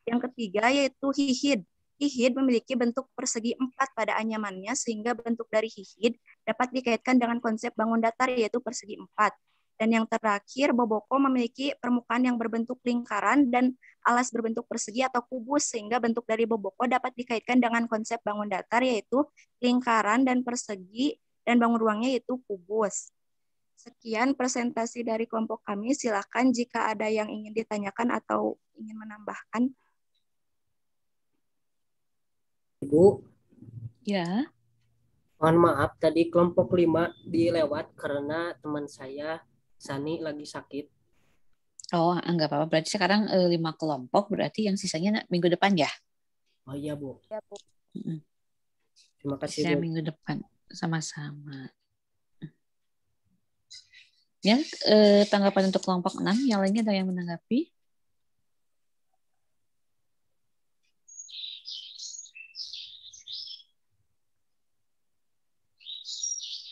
Yang ketiga, yaitu hihid. Hihid memiliki bentuk persegi 4 pada anyamannya, sehingga bentuk dari hihid dapat dikaitkan dengan konsep bangun datar, yaitu persegi 4. Dan yang terakhir, boboko memiliki permukaan yang berbentuk lingkaran dan alas berbentuk persegi atau kubus, sehingga bentuk dari boboko dapat dikaitkan dengan konsep bangun datar, yaitu lingkaran dan persegi, dan bangun ruangnya yaitu kubus. Sekian presentasi dari kelompok kami. Silakan jika ada yang ingin ditanyakan atau ingin menambahkan. Ibu, Ya, mohon maaf tadi kelompok 5 dilewat karena teman saya Sani lagi sakit. oh enggak apa-apa. Berarti sekarang 5 kelompok, berarti yang sisanya minggu depan ya? Oh iya, Bu. Ya, Bu. Terima kasih, Sisanya Bu. minggu depan. Sama-sama. Ya, tanggapan untuk kelompok 6, yang lainnya ada yang menanggapi?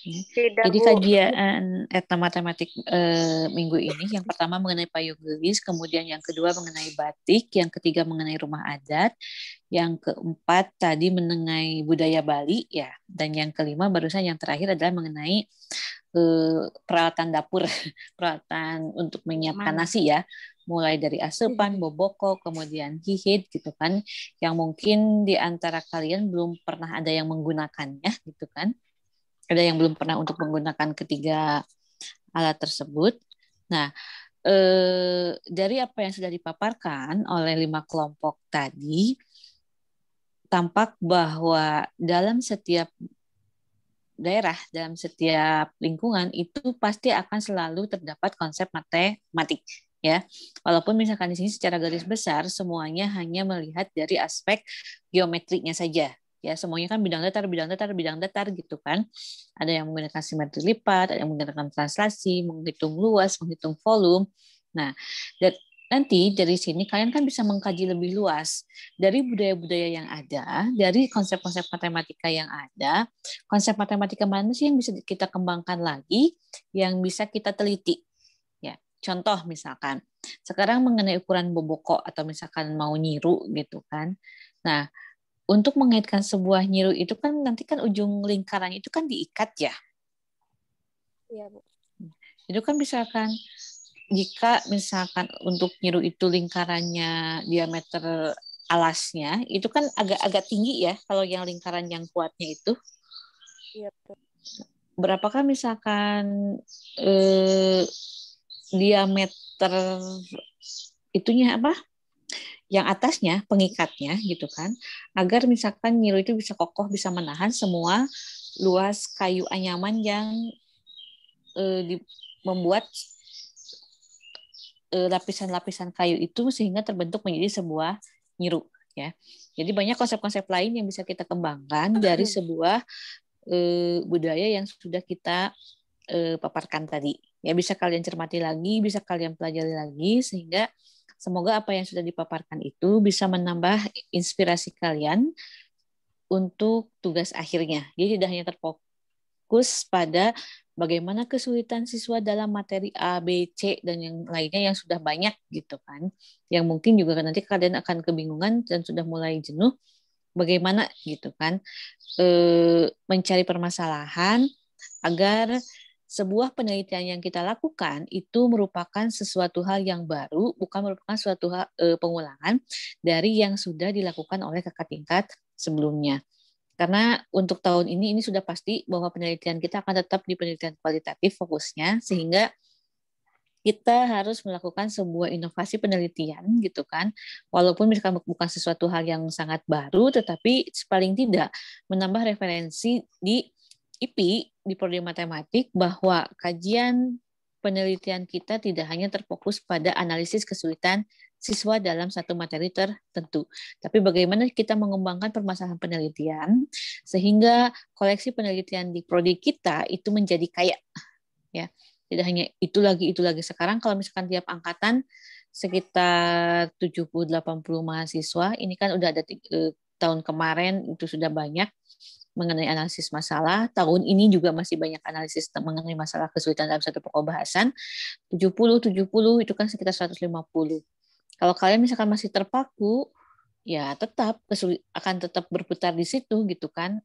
Tidak, Jadi Bu. kajian etnomatematik minggu ini, yang pertama mengenai payung gelis, kemudian yang kedua mengenai batik, yang ketiga mengenai rumah adat, yang keempat tadi mengenai budaya Bali, ya, dan yang kelima barusan yang terakhir adalah mengenai peralatan dapur, peralatan untuk menyiapkan nasi ya, mulai dari asepan, boboko, kemudian hihid gitu kan, yang mungkin di antara kalian belum pernah ada yang menggunakannya gitu kan. Ada yang belum pernah untuk menggunakan ketiga alat tersebut. Nah, dari apa yang sudah dipaparkan oleh 5 kelompok tadi, tampak bahwa dalam setiap daerah, dalam setiap lingkungan itu pasti akan selalu terdapat konsep matematik, ya. Walaupun misalkan di sini secara garis besar semuanya hanya melihat dari aspek geometriknya saja. Ya, semuanya kan bidang datar gitu kan. Ada yang menggunakan simetri lipat, ada yang menggunakan translasi, menghitung luas, menghitung volume. Nah, nanti dari sini kalian kan bisa mengkaji lebih luas dari budaya-budaya yang ada, dari konsep-konsep matematika yang ada, konsep matematika mana sih yang bisa kita kembangkan lagi, yang bisa kita teliti. Ya, contoh misalkan, sekarang mengenai ukuran boboko atau misalkan mau nyiru gitu kan. Nah, untuk mengaitkan sebuah nyiru itu kan nanti kan ujung lingkarannya itu kan diikat ya. Iya, Bu. Itu kan misalkan jika misalkan untuk nyiru itu lingkarannya diameter alasnya itu kan agak tinggi ya kalau yang lingkaran yang kuatnya itu. Iya, betul. Berapakah misalkan diameter itunya apa? Yang atasnya pengikatnya gitu kan, agar misalkan nyiru itu bisa kokoh, bisa menahan semua luas kayu anyaman yang membuat lapisan-lapisan kayu itu sehingga terbentuk menjadi sebuah nyiru ya. Jadi banyak konsep-konsep lain yang bisa kita kembangkan dari sebuah budaya yang sudah kita paparkan tadi. Ya, bisa kalian cermati lagi, bisa kalian pelajari lagi sehingga semoga apa yang sudah dipaparkan itu bisa menambah inspirasi kalian untuk tugas akhirnya. Jadi tidak hanya terfokus pada bagaimana kesulitan siswa dalam materi A, B, C, dan yang lainnya yang sudah banyak gitu kan. Yang mungkin juga nanti kalian akan kebingungan dan sudah mulai jenuh bagaimana gitu kan mencari permasalahan agar sebuah penelitian yang kita lakukan itu merupakan sesuatu hal yang baru, bukan merupakan suatu pengulangan dari yang sudah dilakukan oleh kakak tingkat sebelumnya. Karena untuk tahun ini sudah pasti bahwa penelitian kita akan tetap di penelitian kualitatif fokusnya, sehingga kita harus melakukan sebuah inovasi penelitian gitu kan, walaupun misalkan bukan sesuatu hal yang sangat baru, tetapi paling tidak menambah referensi di IP, di prodi matematik, bahwa kajian penelitian kita tidak hanya terfokus pada analisis kesulitan siswa dalam satu materi tertentu, tapi bagaimana kita mengembangkan permasalahan penelitian sehingga koleksi penelitian di prodi kita itu menjadi kaya, ya. Tidak hanya itu lagi. Sekarang kalau misalkan tiap angkatan sekitar 70-80 mahasiswa, ini kan udah ada tahun kemarin itu sudah banyak mengenai analisis masalah. Tahun ini juga masih banyak analisis mengenai masalah kesulitan dalam satu pokok bahasan. 70 itu kan sekitar 150. Kalau kalian misalkan masih terpaku, ya tetap akan tetap berputar di situ gitu kan.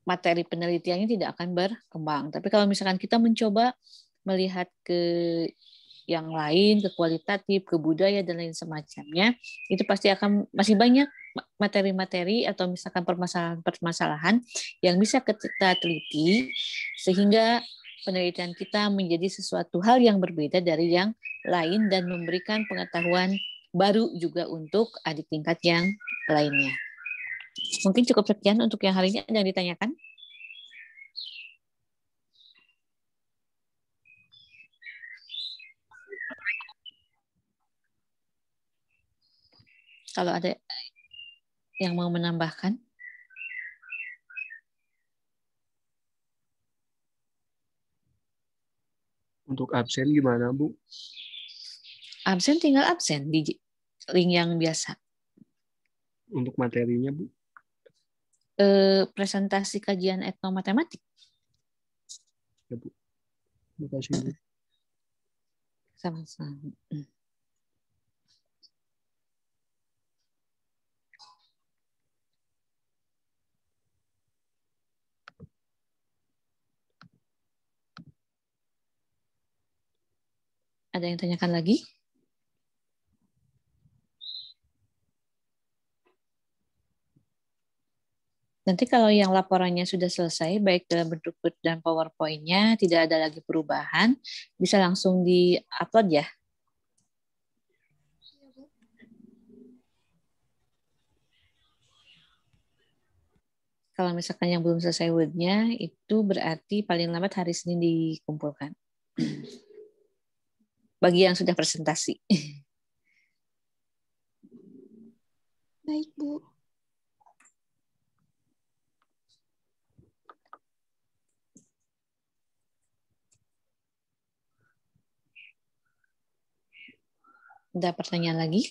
Materi penelitiannya tidak akan berkembang. Tapi kalau misalkan kita mencoba melihat ke yang lain, ke kualitatif, ke budaya, dan lain semacamnya, itu pasti akan masih banyak materi-materi atau misalkan permasalahan-permasalahan yang bisa kita teliti, sehingga penelitian kita menjadi sesuatu hal yang berbeda dari yang lain dan memberikan pengetahuan baru juga untuk adik tingkat yang lainnya. Mungkin cukup sekian untuk yang hari ini. Ada yang ditanyakan? Kalau ada yang mau menambahkan? Untuk absen gimana, Bu? Absen tinggal absen di link yang biasa. Untuk materinya, Bu? Presentasi kajian etnomatematik. Ya, Bu. Terima kasih, Bu. Sama-sama. Ada yang tanyakan lagi? Nanti kalau yang laporannya sudah selesai, baik dalam bentuk Word dan PowerPoint-nya, tidak ada lagi perubahan, bisa langsung di-upload ya? Kalau misalkan yang belum selesai Word-nya, itu berarti paling lambat hari Senin dikumpulkan. Bagi yang sudah presentasi. Baik, Bu. Ada pertanyaan lagi?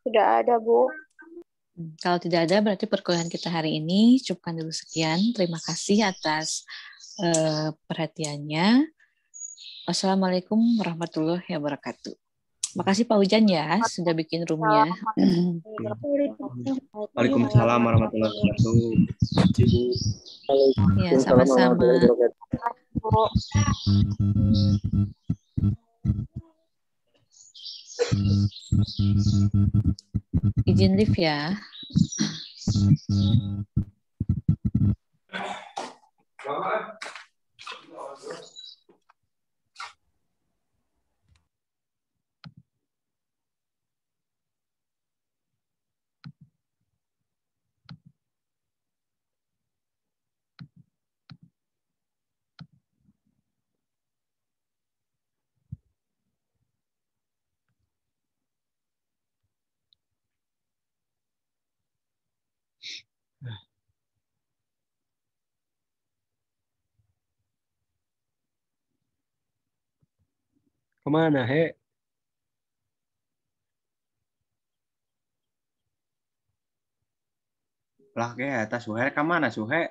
Sudah ada, Bu. Kalau tidak ada, berarti perkuliahan kita hari ini cukupkan dulu sekian. Terima kasih atas perhatiannya. Wassalamualaikum warahmatullahi wabarakatuh. Makasih Pak Hujan ya, sudah bikin roomnya. Waalaikumsalam warahmatullahi wabarakatuh. Ya, sama-sama. Izin live ya. Kemana, He? Lah, atas Suhe, kemana Suhe?